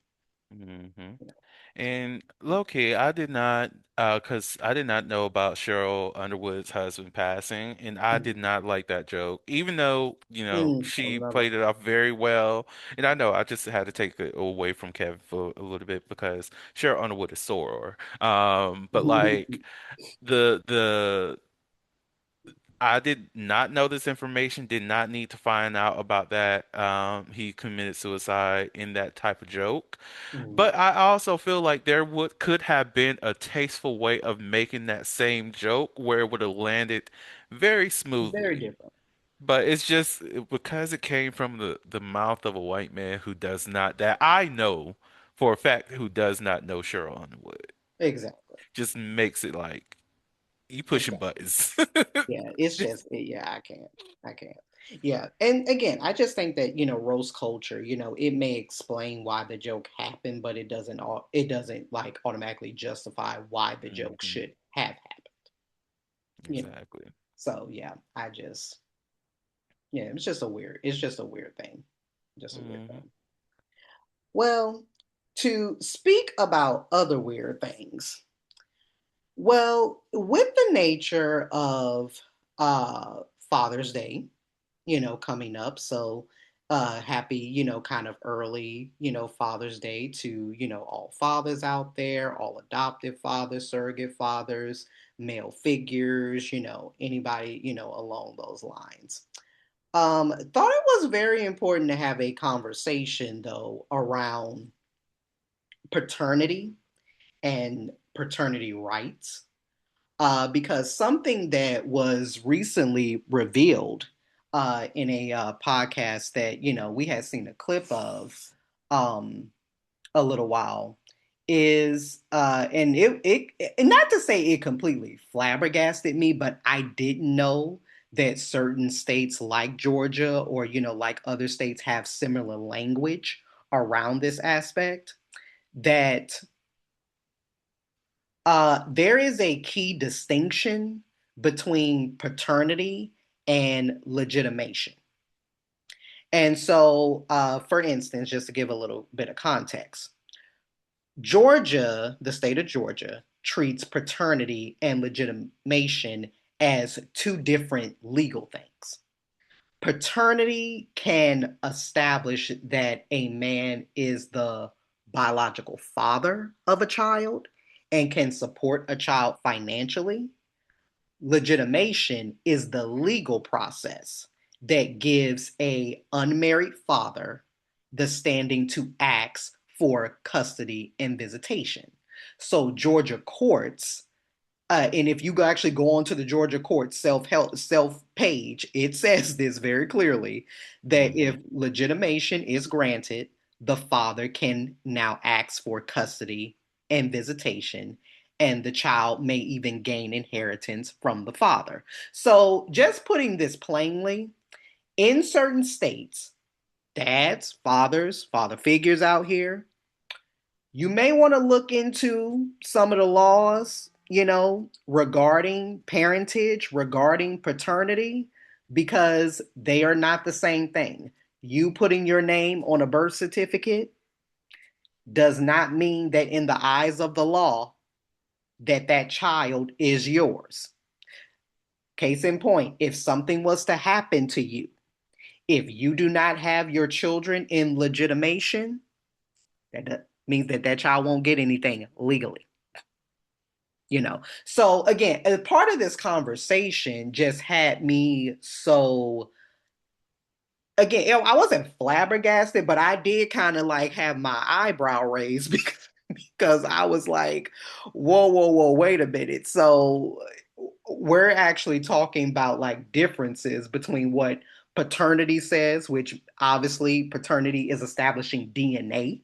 Hmm. You know? And low key, I did not, cause I did not know about Cheryl Underwood's husband passing, and I Mm, did not like that joke, even though, I she love it. played it off very well. And I know I just had to take it away from Kevin for a little bit because Cheryl Underwood is Soror. But like the I did not know this information, did not need to find out about that. He committed suicide in that type of joke. Mm, But I also feel like there would could have been a tasteful way of making that same joke where it would have landed very very smoothly. different. But it's just because it came from the mouth of a white man who does not, that I know for a fact, who does not know Cheryl Underwood. Exactly. Just makes it like you pushing Exactly. buttons. Yeah, it's just yeah, I can't. I can't. Yeah. And again, I just think that, roast culture, it may explain why the joke happened, but it doesn't like automatically justify why the joke Hmm. should have happened. You know. Exactly. So yeah, it's just a weird thing. Just a weird Hmm. thing. Well, to speak about other weird things, well, with the nature of Father's Day, coming up, so happy, kind of early, Father's Day to, all fathers out there, all adoptive fathers, surrogate fathers, male figures, anybody, along those lines. Thought it was very important to have a conversation though around paternity and paternity rights, because something that was recently revealed in a podcast that we had seen a clip of um, a little while is and it not to say it completely flabbergasted me, but I didn't know that certain states like Georgia or like other states have similar language around this aspect, that there is a key distinction between paternity and legitimation. And so, for instance, just to give a little bit of context, Georgia, the state of Georgia, treats paternity and legitimation as two different legal things. Paternity can establish that a man is the biological father of a child and can support a child financially. Legitimation is the legal process that gives a unmarried father the standing to ask for custody and visitation. So Georgia courts, and if you actually go onto the Georgia court self-help self page, it says this very clearly, that if Hmm. legitimation is granted, the father can now ask for custody and visitation, and the child may even gain inheritance from the father. So, just putting this plainly, in certain states, dads, fathers, father figures out here, you may want to look into some of the laws, regarding parentage, regarding paternity, because they are not the same thing. You putting your name on a birth certificate does not mean that in the eyes of the law that that child is yours. Case in point, if something was to happen to you, if you do not have your children in legitimation, that means that that child won't get anything legally. So again, as part of this conversation just had me so, again, I wasn't flabbergasted, but I did kind of like have my eyebrow raised because I was like, whoa, whoa, whoa, wait a minute. So we're actually talking about like differences between what paternity says, which obviously paternity is establishing DNA,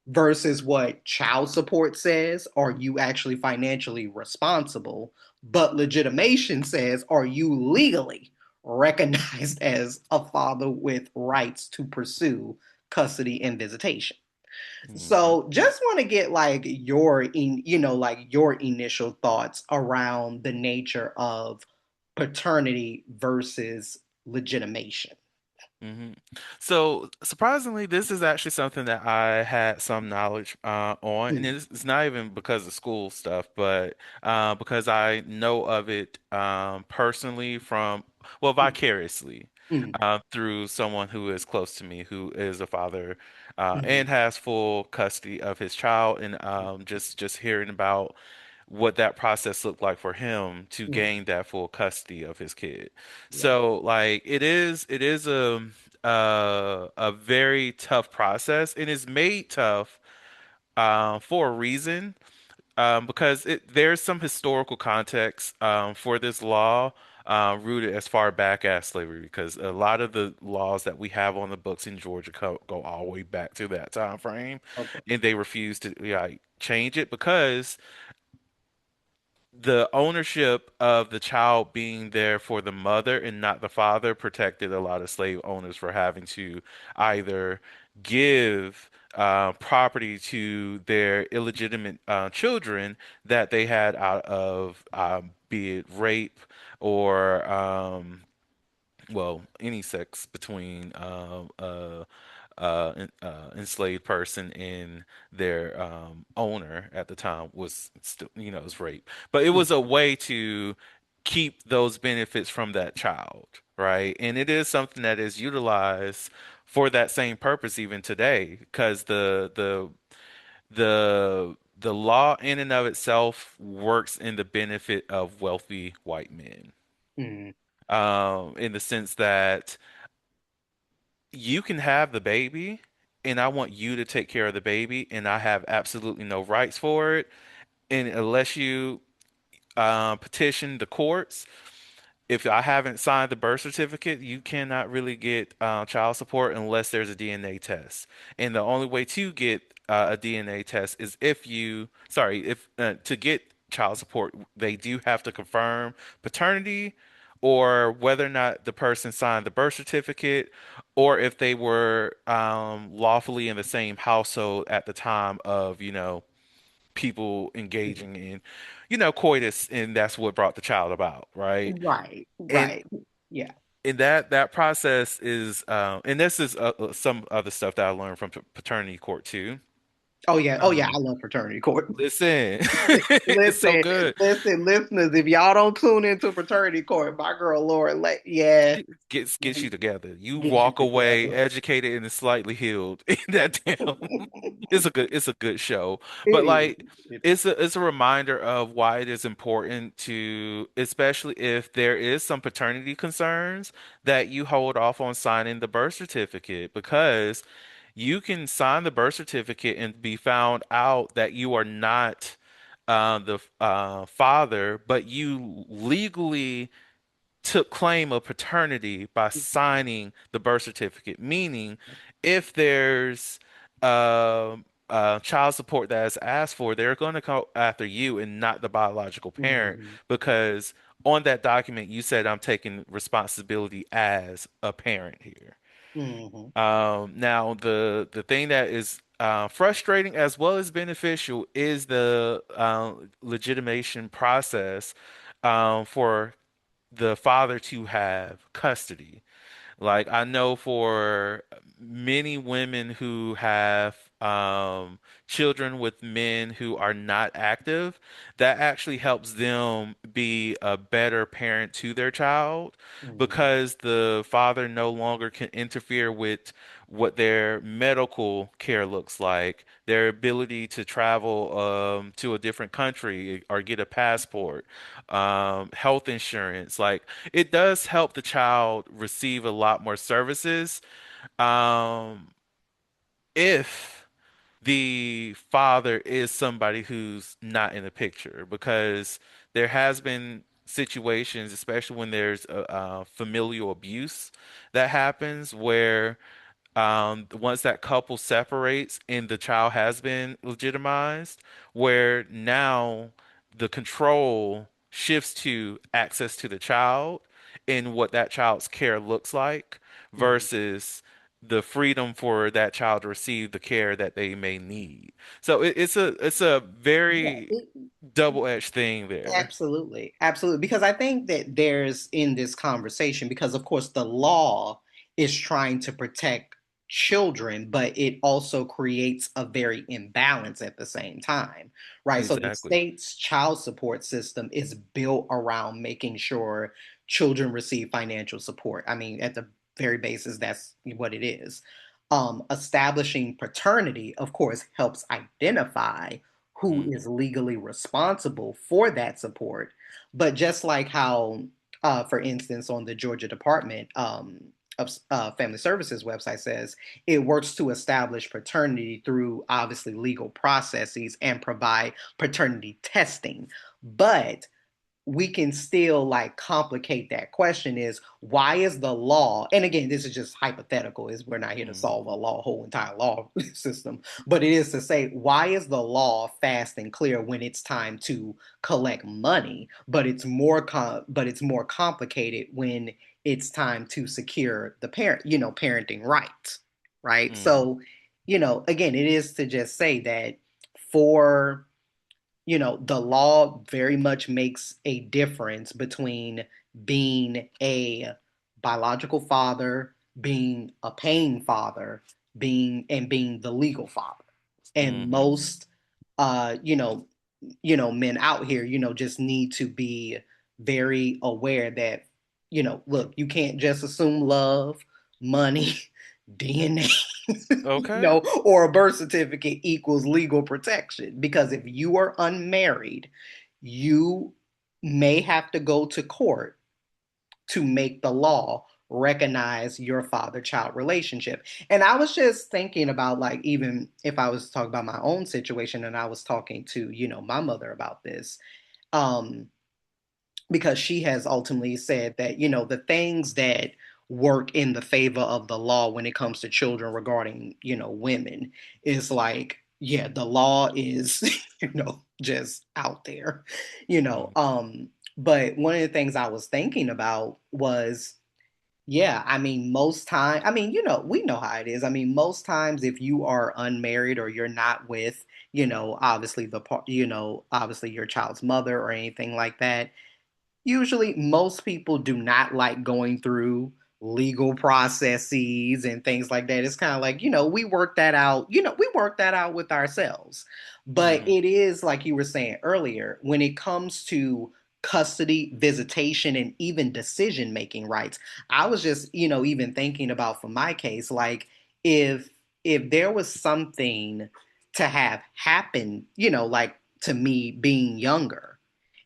versus what child support says, are you actually financially responsible? But legitimation says, are you legally recognized as a father with rights to pursue custody and visitation? Hmm. So just want to get like like your initial thoughts around the nature of paternity versus legitimation. Hmm. So surprisingly, this is actually something that I had some knowledge on, and Mm, it's not even because of school stuff, but because I know of it personally from, well, mm, vicariously mm, through someone who is close to me, who is a father and mm, has full custody of his child, and just hearing about what that process looked like for him to mm, gain that full custody of his kid. yeah. So like it is a very tough process, and it's made tough for a reason, because there's some historical context for this law. Rooted as far back as slavery, because a lot of the laws that we have on the books in Georgia go all the way back to that time frame, Okay. and they refuse to change it because the ownership of the child being there for the mother and not the father protected a lot of slave owners for having to either give property to their illegitimate children that they had out of be it rape or well, any sex between enslaved person and their owner at the time was still, was rape. But it was Mm, a way to keep those benefits from that child, right? And it is something that is utilized for that same purpose even today, because the law in and of itself works in the benefit of wealthy white men. mm, In the sense that you can have the baby and I want you to take care of the baby and I have absolutely no rights for it. And unless you petition the courts, if I haven't signed the birth certificate, you cannot really get child support unless there's a DNA test. And the only way to get a DNA test is if if to get child support, they do have to confirm paternity or whether or not the person signed the birth certificate or if they were lawfully in the same household at the time of, people mm. engaging in, coitus, and that's what brought the child about, right? Right, And right. Yeah. that process is and this is some other stuff that I learned from paternity court too. Oh yeah. Oh yeah. Um, I love fraternity court. listen, it's so Listen, good. listeners. If y'all don't tune into fraternity court, my girl Laura, yeah, Gets you together. You get you walk away together. educated and slightly healed in that damn. It's a good show. It But is. like It is. it's a reminder of why it is important to, especially if there is some paternity concerns, that you hold off on signing the birth certificate, because you can sign the birth certificate and be found out that you are not the father, but you legally took claim of paternity by signing the birth certificate. Meaning, if there's uh, child support that is asked for, they're going to go after you and not the biological parent, Mhm. because on that document you said I'm taking responsibility as a parent here. Mhm. Now the thing that is frustrating as well as beneficial is the legitimation process for the father to have custody. Like I know for many women who have children with men who are not active, that actually helps them be a better parent to their child, Mhm. because the father no longer can interfere with what their medical care looks like, their ability to travel to a different country or get a passport, health insurance. Like it does help the child receive a lot more services um, if the father is somebody who's not in the picture, because there has been situations, especially when there's familial abuse that happens, where once that couple separates and the child has been legitimized, where now the control shifts to access to the child and what that child's care looks like Mhm. versus the freedom for that child to receive the care that they may need. So it's a Yeah, very double-edged thing there. absolutely. Absolutely. Because I think that there's in this conversation, because of course the law is trying to protect children, but it also creates a very imbalance at the same time, right? So the Exactly. state's child support system is built around making sure children receive financial support. I mean, at the very basis, that's what it is. Establishing paternity, of course, helps identify who Mm, is legally responsible for that support. But just like how, for instance, on the Georgia Department of Family Services website says, it works to establish paternity through obviously legal processes and provide paternity testing. But we can still like complicate that question is why is the law, and again this is just hypothetical, is we're not here to mm, solve a law whole entire law system, but it is to say why is the law fast and clear when it's time to collect money, but it's more complicated when it's time to secure the parenting rights, right? mm, So again it is to just say that for the law very much makes a difference between being a biological father, being a paying father, being the legal father. And mm, most men out here, just need to be very aware that, look, you can't just assume love, money, DNA, okay. or a birth certificate equals legal protection. Because if you are unmarried, you may have to go to court to make the law recognize your father-child relationship. And I was just thinking about, like, even if I was talking about my own situation and I was talking to, my mother about this, um, because she has ultimately said that, the things that work in the favor of the law when it comes to children regarding, women is like, yeah, the law is, just out there, you know. Mm, Um, but one of the things I was thinking about was, yeah, I mean, most time, I mean, we know how it is. I mean, most times if you are unmarried or you're not with, obviously obviously your child's mother or anything like that, usually most people do not like going through legal processes and things like that. It's kind of like, we work that out, we work that out with ourselves. But mhm, it is like you were saying earlier, when it comes to custody, visitation, and even decision making rights, I was just, even thinking about for my case, like if there was something to have happen, like to me being younger,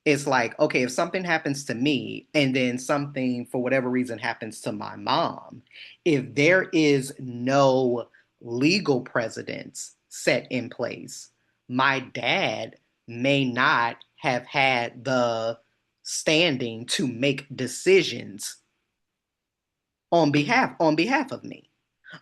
it's like, okay, if something happens to me and then something for whatever reason happens to my mom, if there is no legal precedents set in place, my dad may not have had the standing to make decisions on behalf of me,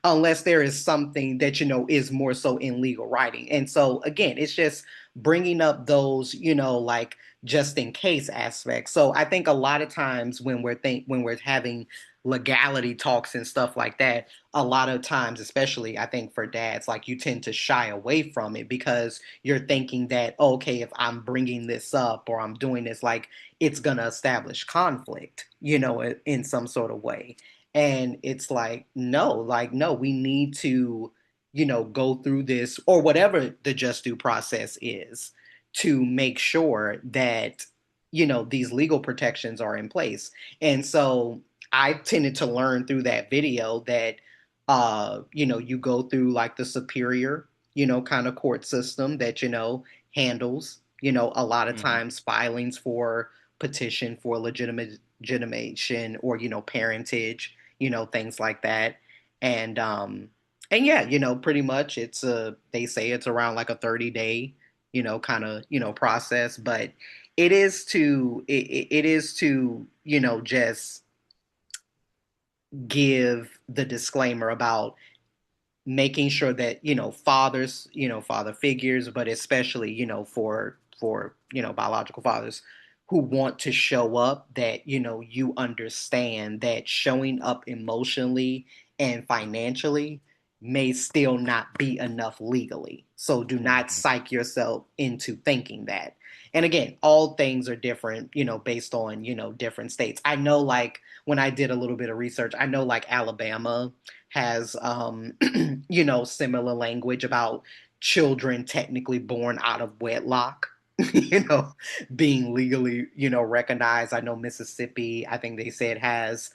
unless there is something that is more so in legal writing. And so again, it's just bringing up those, like just in case aspects. So I think a lot of times when we're having legality talks and stuff like that, a lot of times, especially I think for dads, like you tend to shy away from it because you're thinking that, okay, if I'm bringing this up or I'm doing this, like it's going to establish conflict, in some sort of way. And it's like, no, we need to, go through this or whatever the just due process is to make sure that, these legal protections are in place. And so I tended to learn through that video that, you go through like the superior, kind of court system that, handles, a lot of mhm, times filings for petition for legitimation or, parentage, things like that. And yeah, pretty much they say it's around like a 30-day, kind of, process, but it is to, just give the disclaimer about making sure that fathers, father figures, but especially for biological fathers who want to show up, that you understand that showing up emotionally and financially may still not be enough legally, so do not Mhm. psych yourself into thinking that. And again, all things are different, based on different states. I know, like, when I did a little bit of research, I know like Alabama has similar language about children technically born out of wedlock, you know, being legally, recognized. I know Mississippi, I think they said, has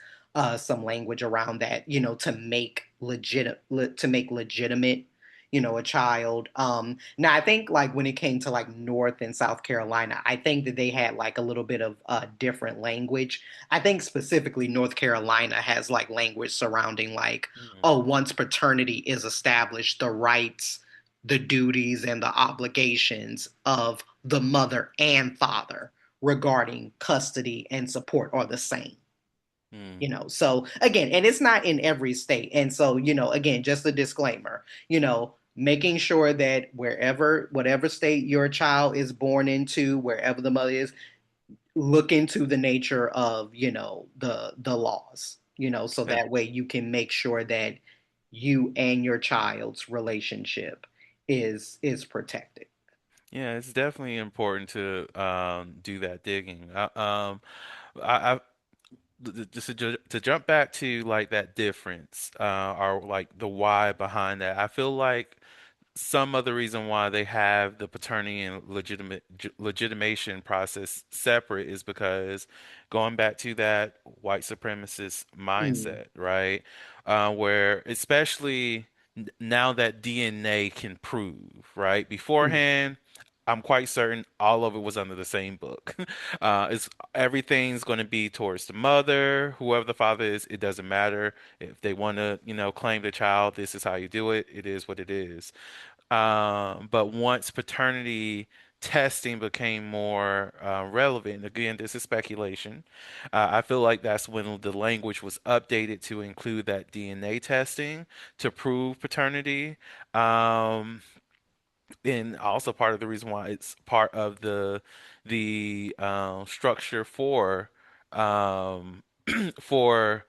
some language around that, to make legitimate, a child. Now I think, like, when it came to like North and South Carolina, I think that they had like a little bit of different language. I think specifically North Carolina has like language surrounding like, Mhm. oh, once paternity is established, the rights, the duties, and the obligations of the mother and father regarding custody and support are the same. Mhm. So again, and it's not in every state. And so, again, just a disclaimer, making sure that whatever state your child is born into, wherever the mother is, look into the nature of the laws, so Yeah. that way you can make sure that you and your child's relationship is protected. Yeah, it's definitely important to do that digging. I just to jump back to like that difference, or like the why behind that. I feel like some of the reason why they have the paternity and legitimation process separate is because going back to that white supremacist Mm, mindset, right? Where especially now that DNA can prove, right? mm, Beforehand, I'm quite certain all of it was under the same book. It's everything's going to be towards the mother, whoever the father is. It doesn't matter if they want to, claim the child. This is how you do it. It is what it is. But once paternity testing became more relevant, again, this is speculation. I feel like that's when the language was updated to include that DNA testing to prove paternity. Um, and also part of the reason why it's part of the structure um, for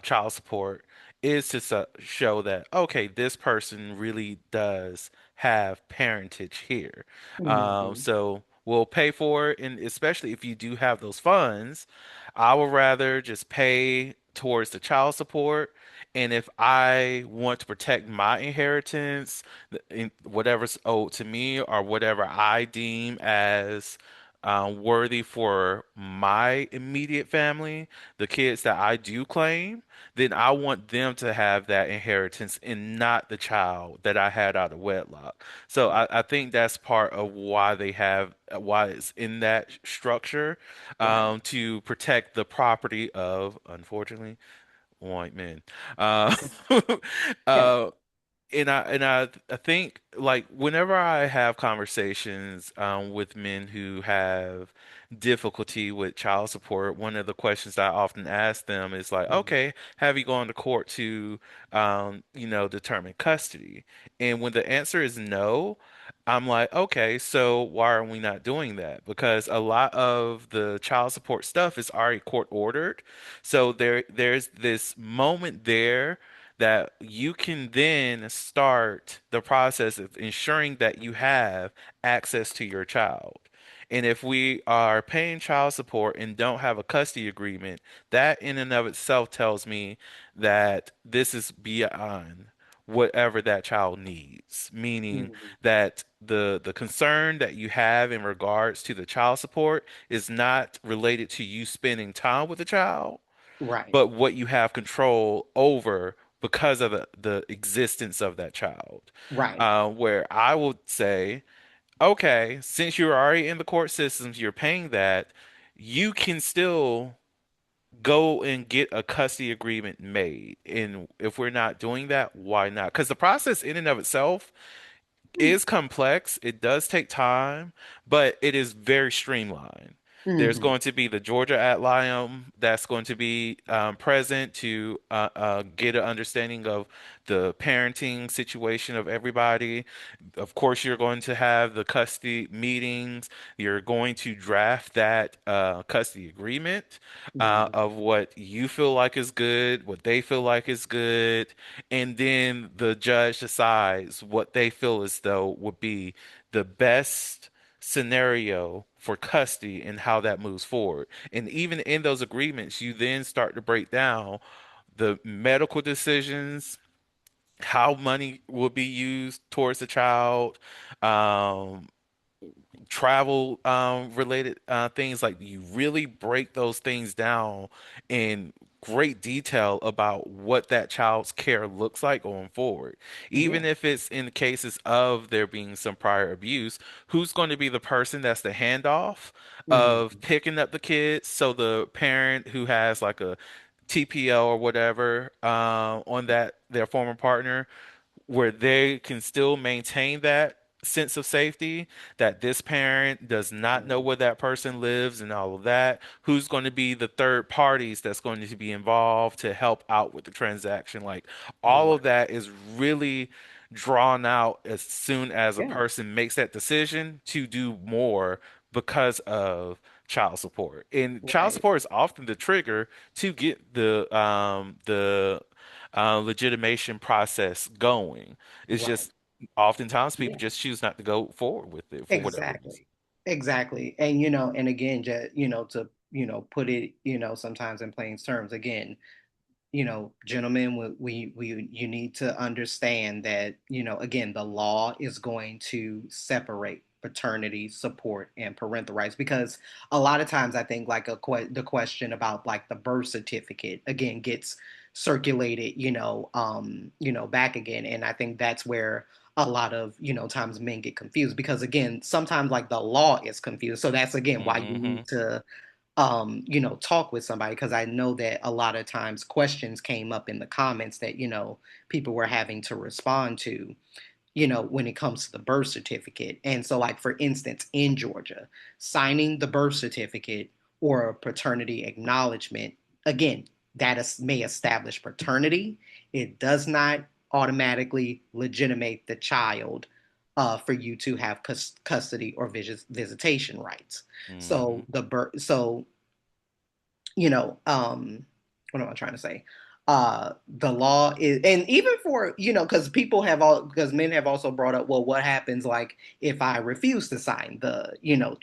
child support is to show that okay, this person really does have parentage here. mm, So we'll pay for it, and especially if you do have those funds, I would rather just pay towards the child support. And if I want to protect my inheritance, whatever's owed to me or whatever I deem as worthy for my immediate family, the kids that I do claim, then I want them to have that inheritance and not the child that I had out of wedlock. So I think that's part of why why it's in that structure, right. to protect the property of, unfortunately, white men. Uh, Yeah. uh, and I think like whenever I have conversations with men who have difficulty with child support, one of the questions I often ask them is like, Mm, okay, have you gone to court to determine custody? And when the answer is no, I'm like, okay, so why are we not doing that? Because a lot of the child support stuff is already court ordered. So there's this moment there that you can then start the process of ensuring that you have access to your child. And if we are paying child support and don't have a custody agreement, that in and of itself tells me that this is beyond whatever that child needs, meaning mm, that the concern that you have in regards to the child support is not related to you spending time with the child, right. but what you have control over because of the existence of that child. Right. Where I would say, okay, since you're already in the court systems, you're paying that, you can still go and get a custody agreement made. And if we're not doing that, why not? Because the process in and of itself Mm, is complex. It does take time, but it is very streamlined. There's Mm-hmm. going to be the Georgia ad litem that's going to be present to get an understanding of the parenting situation of everybody. Of course, you're going to have the custody meetings. You're going to draft that custody agreement Mm-hmm. of what you feel like is good, what they feel like is good, and then the judge decides what they feel as though would be the best scenario for custody and how that moves forward. And even in those agreements, you then start to break down the medical decisions, how money will be used towards the child, um, travel related things. Like you really break those things down in great detail about what that child's care looks like going forward. Yeah. Even if it's in cases of there being some prior abuse, who's going to be the person that's the handoff of Mm-hmm. picking up the kids, so the parent who has like a TPO or whatever on that their former partner, where they can still maintain that sense of safety, that this parent does not know where that person lives and all of that. Who's going to be the third parties that's going to be involved to help out with the transaction? Like all Right. of that is really drawn out as soon as a Yeah. person makes that decision to do more because of child support. And child Right. support is often the trigger to get the legitimation process going. It's Right. just oftentimes people Yeah. just choose not to go forward with it for whatever reason. Exactly. Exactly. And and again, just to put it, sometimes in plain terms, again, gentlemen, you need to understand that, again, the law is going to separate paternity support and parental rights, because a lot of times I think like the question about like the birth certificate again gets circulated, back again, and I think that's where a lot of times men get confused, because again sometimes like the law is confused, so that's again why you Hmm. need to talk with somebody, because I know that a lot of times questions came up in the comments that, people were having to respond to, when it comes to the birth certificate. And so, like, for instance, in Georgia, signing the birth certificate or a paternity acknowledgement, again, may establish paternity. It does not automatically legitimate the child for you to have custody or visitation rights. Hmm. So you know, what am I trying to say? The law is, and even for, because men have also brought up, well, what happens like if I refuse to sign, the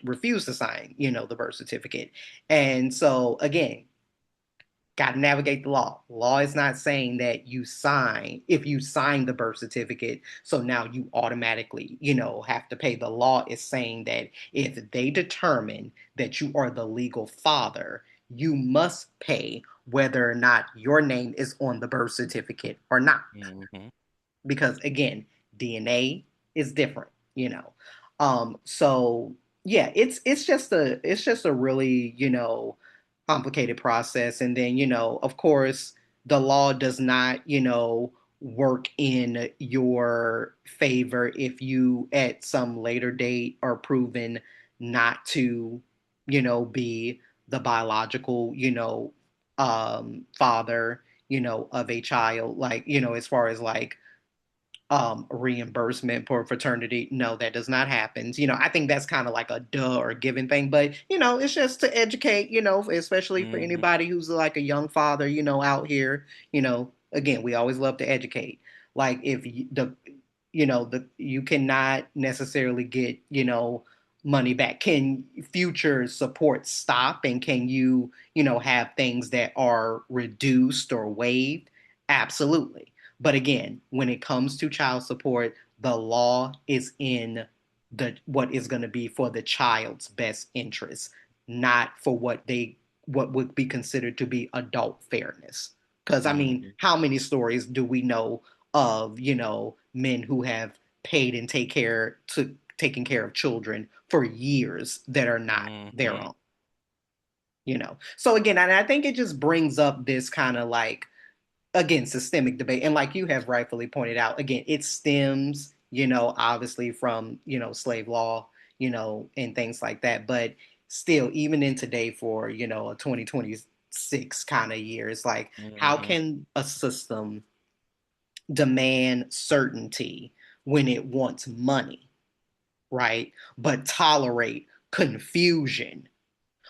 birth certificate. And so again, got to navigate the law. Law is not saying that if you sign the birth certificate, so now you automatically, have to pay. The law is saying that if they determine that you are the legal father, you must pay whether or not your name is on the birth certificate or not, Hmm. because again, DNA is different, So yeah, it's just a really, complicated process. And then, of course, the law does not, work in your favor if you at some later date are proven not to, be the biological, father, of a child, like, as far as like reimbursement for fraternity. No, that does not happen. I think that's kind of like a duh or given thing, but it's just to educate, especially for Hmm. anybody who's like a young father, out here. Again, we always love to educate. Like, if you cannot necessarily get, money back. Can future support stop, and can you, have things that are reduced or waived? Absolutely. But again, when it comes to child support, the law is in the what is going to be for the child's best interest, not for what would be considered to be adult fairness. Because I mean, Hmm. how many stories do we know of, men who have paid and taken care of children for years that are not their Hmm. own, So again, and I think it just brings up this kind of like, again, systemic debate. And like you have rightfully pointed out, again, it stems, obviously from, slave law, and things like that. But still, even in today for, a 2026 kind of year, it's like, how Hmm. can a system demand certainty when it wants money, right? But tolerate confusion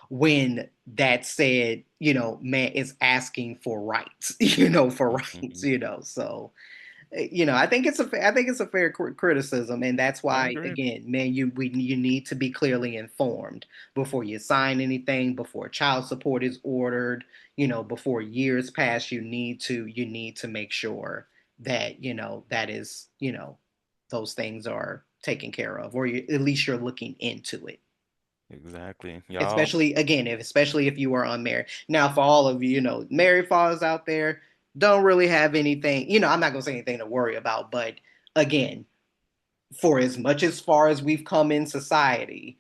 when that said, man is asking for rights, for rights, Hmm. So I think it's a fair criticism, and that's I why, agree. again, man, you need to be clearly informed before you sign anything, before child support is ordered, before years pass. You need to make sure that that is those things are taken care of, or at least you're looking into it. Exactly. Y'all. Especially if you are unmarried. Now, for all of you, married fathers out there, don't really have anything. I'm not gonna say anything to worry about, but again, for as much as far as we've come in society,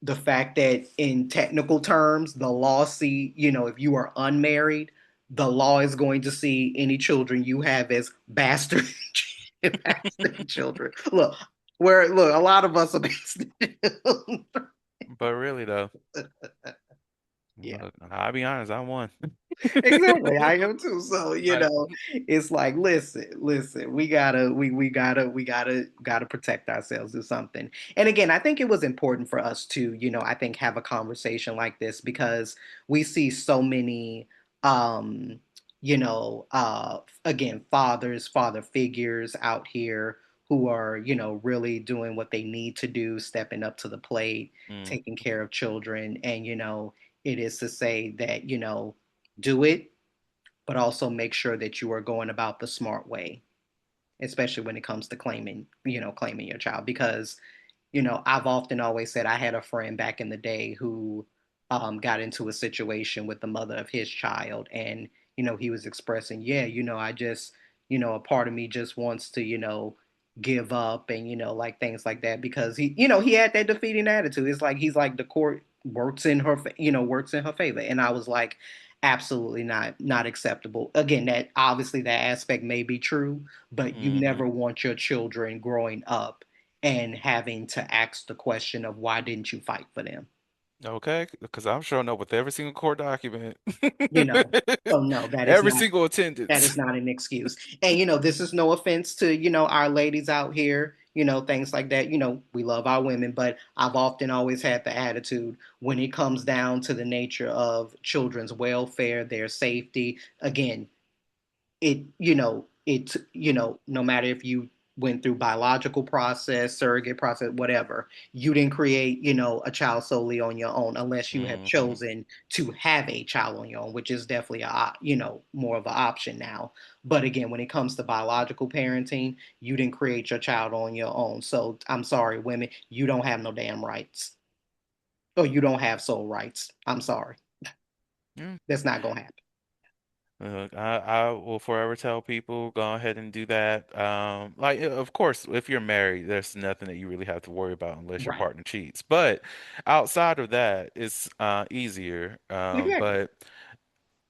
the fact that in technical terms, the law if you are unmarried, the law is going to see any children you have as bastard bastard children. Look, a lot of us are bastard children. But really though, Yeah. look, I'll be honest, I won. Exactly, I am too. So Like, it's like, listen, we gotta protect ourselves or something. And again, I think it was important for us to, I think have a conversation like this because we see so many, um, again, father figures out here who are, really doing what they need to do, stepping up to the plate, mm, taking care of children, and it is to say that do it, but also make sure that you are going about the smart way, especially when it comes to claiming your child. Because I've often always said I had a friend back in the day who got into a situation with the mother of his child, and he was expressing, yeah, I just, a part of me just wants to, give up and like things like that because he had that defeating attitude. It's like he's like the court works in her favor, and I was like, absolutely not acceptable. Again, that obviously that aspect may be true, but you hmm. never want your children growing up and having to ask the question of why didn't you fight for them? Okay, because I'm showing up with every single court document, You know. So no, every single that attendance. is not an excuse. And this is no offense to, our ladies out here, things like that. We love our women, but I've often always had the attitude when it comes down to the nature of children's welfare, their safety, again, no matter if you went through biological process, surrogate process, whatever, you didn't create a child solely on your own unless you have Hmm. chosen to have a child on your own, which is definitely more of an option now. But again, when it comes to biological parenting, you didn't create your child on your own. So I'm sorry, women, you don't have no damn rights, or you don't have soul rights. I'm sorry, that's not gonna happen. I will forever tell people go ahead and do that. Like, of course, if you're married, there's nothing that you really have to worry about unless your Right. partner cheats. But outside of that, it's easier. Exactly. But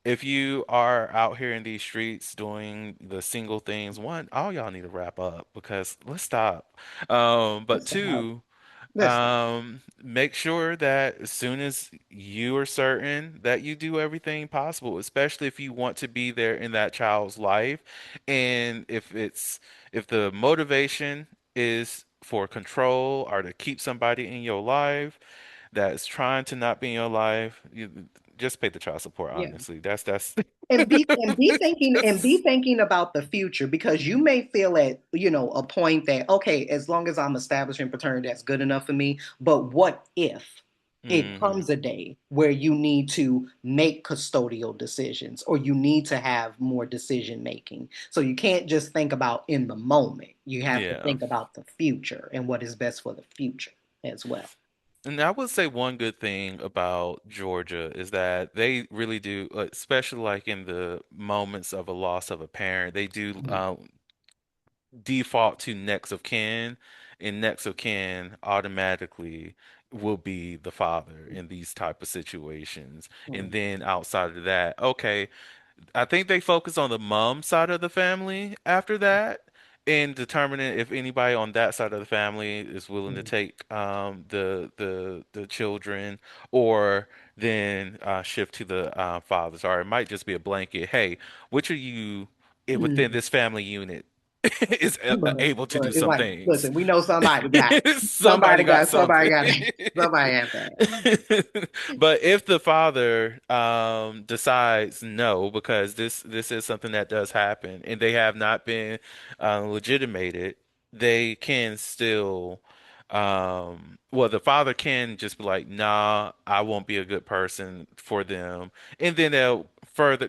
if you are out here in these streets doing the single things, one, all y'all need to wrap up because let's stop. But Let's stop. two, Let's stop. make sure that as soon as you are certain that you do everything possible, especially if you want to be there in that child's life, and if the motivation is for control or to keep somebody in your life that is trying to not be in your life, you just pay the child support, Yeah. honestly. That's And be just thinking about the future because you may feel at a point that, okay, as long as I'm establishing paternity, that's good enough for me. But what if it hmm. comes a day where you need to make custodial decisions or you need to have more decision making? So you can't just think about in the moment. You have to Yeah. think about the future and what is best for the future as well. And I would say one good thing about Georgia is that they really do, especially like in the moments of a loss of a parent, they do Mhm. default to next of kin, and next of kin automatically will be the father in these type of situations. And Mhm. then outside of that, okay, I think they focus on the mom side of the family after that. in determining if anybody on that side of the family is willing to Mm, take the children, or then shift to the fathers, or it might just be a blanket. Hey, which of you within mm. this family unit is able to But do it's some like, things? listen, we know somebody got, Somebody got somebody something. got, somebody had that. But if the father decides no, because this is something that does happen, and they have not been legitimated, they can still well, the father can just be like, nah, I won't be a good person for them, and then they'll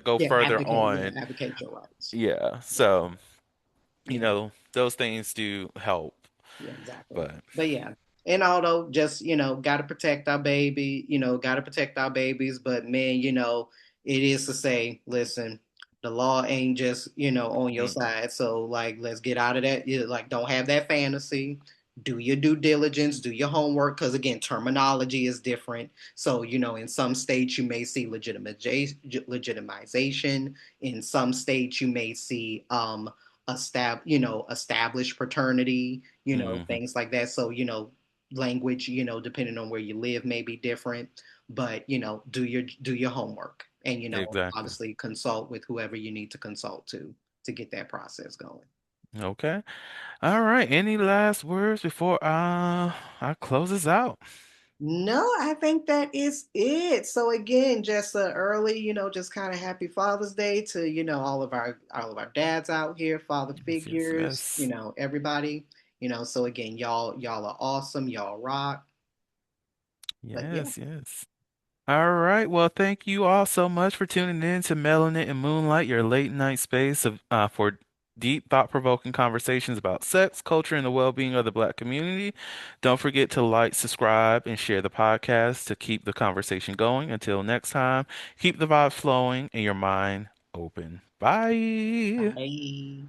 go further on. Advocate your rights. Yeah, so Yeah. those things do help, Yeah, exactly. but But yeah, and although just, got to protect our baby, got to protect our babies. But man, it is to say, listen, the law ain't just, on your mm, side. So like, let's get out of that. Like, don't have that fantasy. Do your due diligence, do your homework, because again, terminology is different. So, in some states you may see legitimization. In some states you may see established paternity, mhm, things like that. So, language, depending on where you live may be different, but do your homework, and exactly. obviously consult with whoever you need to consult to get that process going. Okay. All right. Any last words before I close this out? No, I think that is it. So again, just early, just kind of happy Father's Day to, all of our dads out here, father Yes, yes, figures, yes. everybody. So again, y'all are awesome, y'all rock. But yeah. Yes, yes. All right. Well, thank you all so much for tuning in to Melanin and Moonlight, your late night space for deep, thought-provoking conversations about sex, culture, and the well-being of the Black community. Don't forget to like, subscribe, and share the podcast to keep the conversation going. Until next time, keep the vibes flowing and your mind open. Bye. Bye.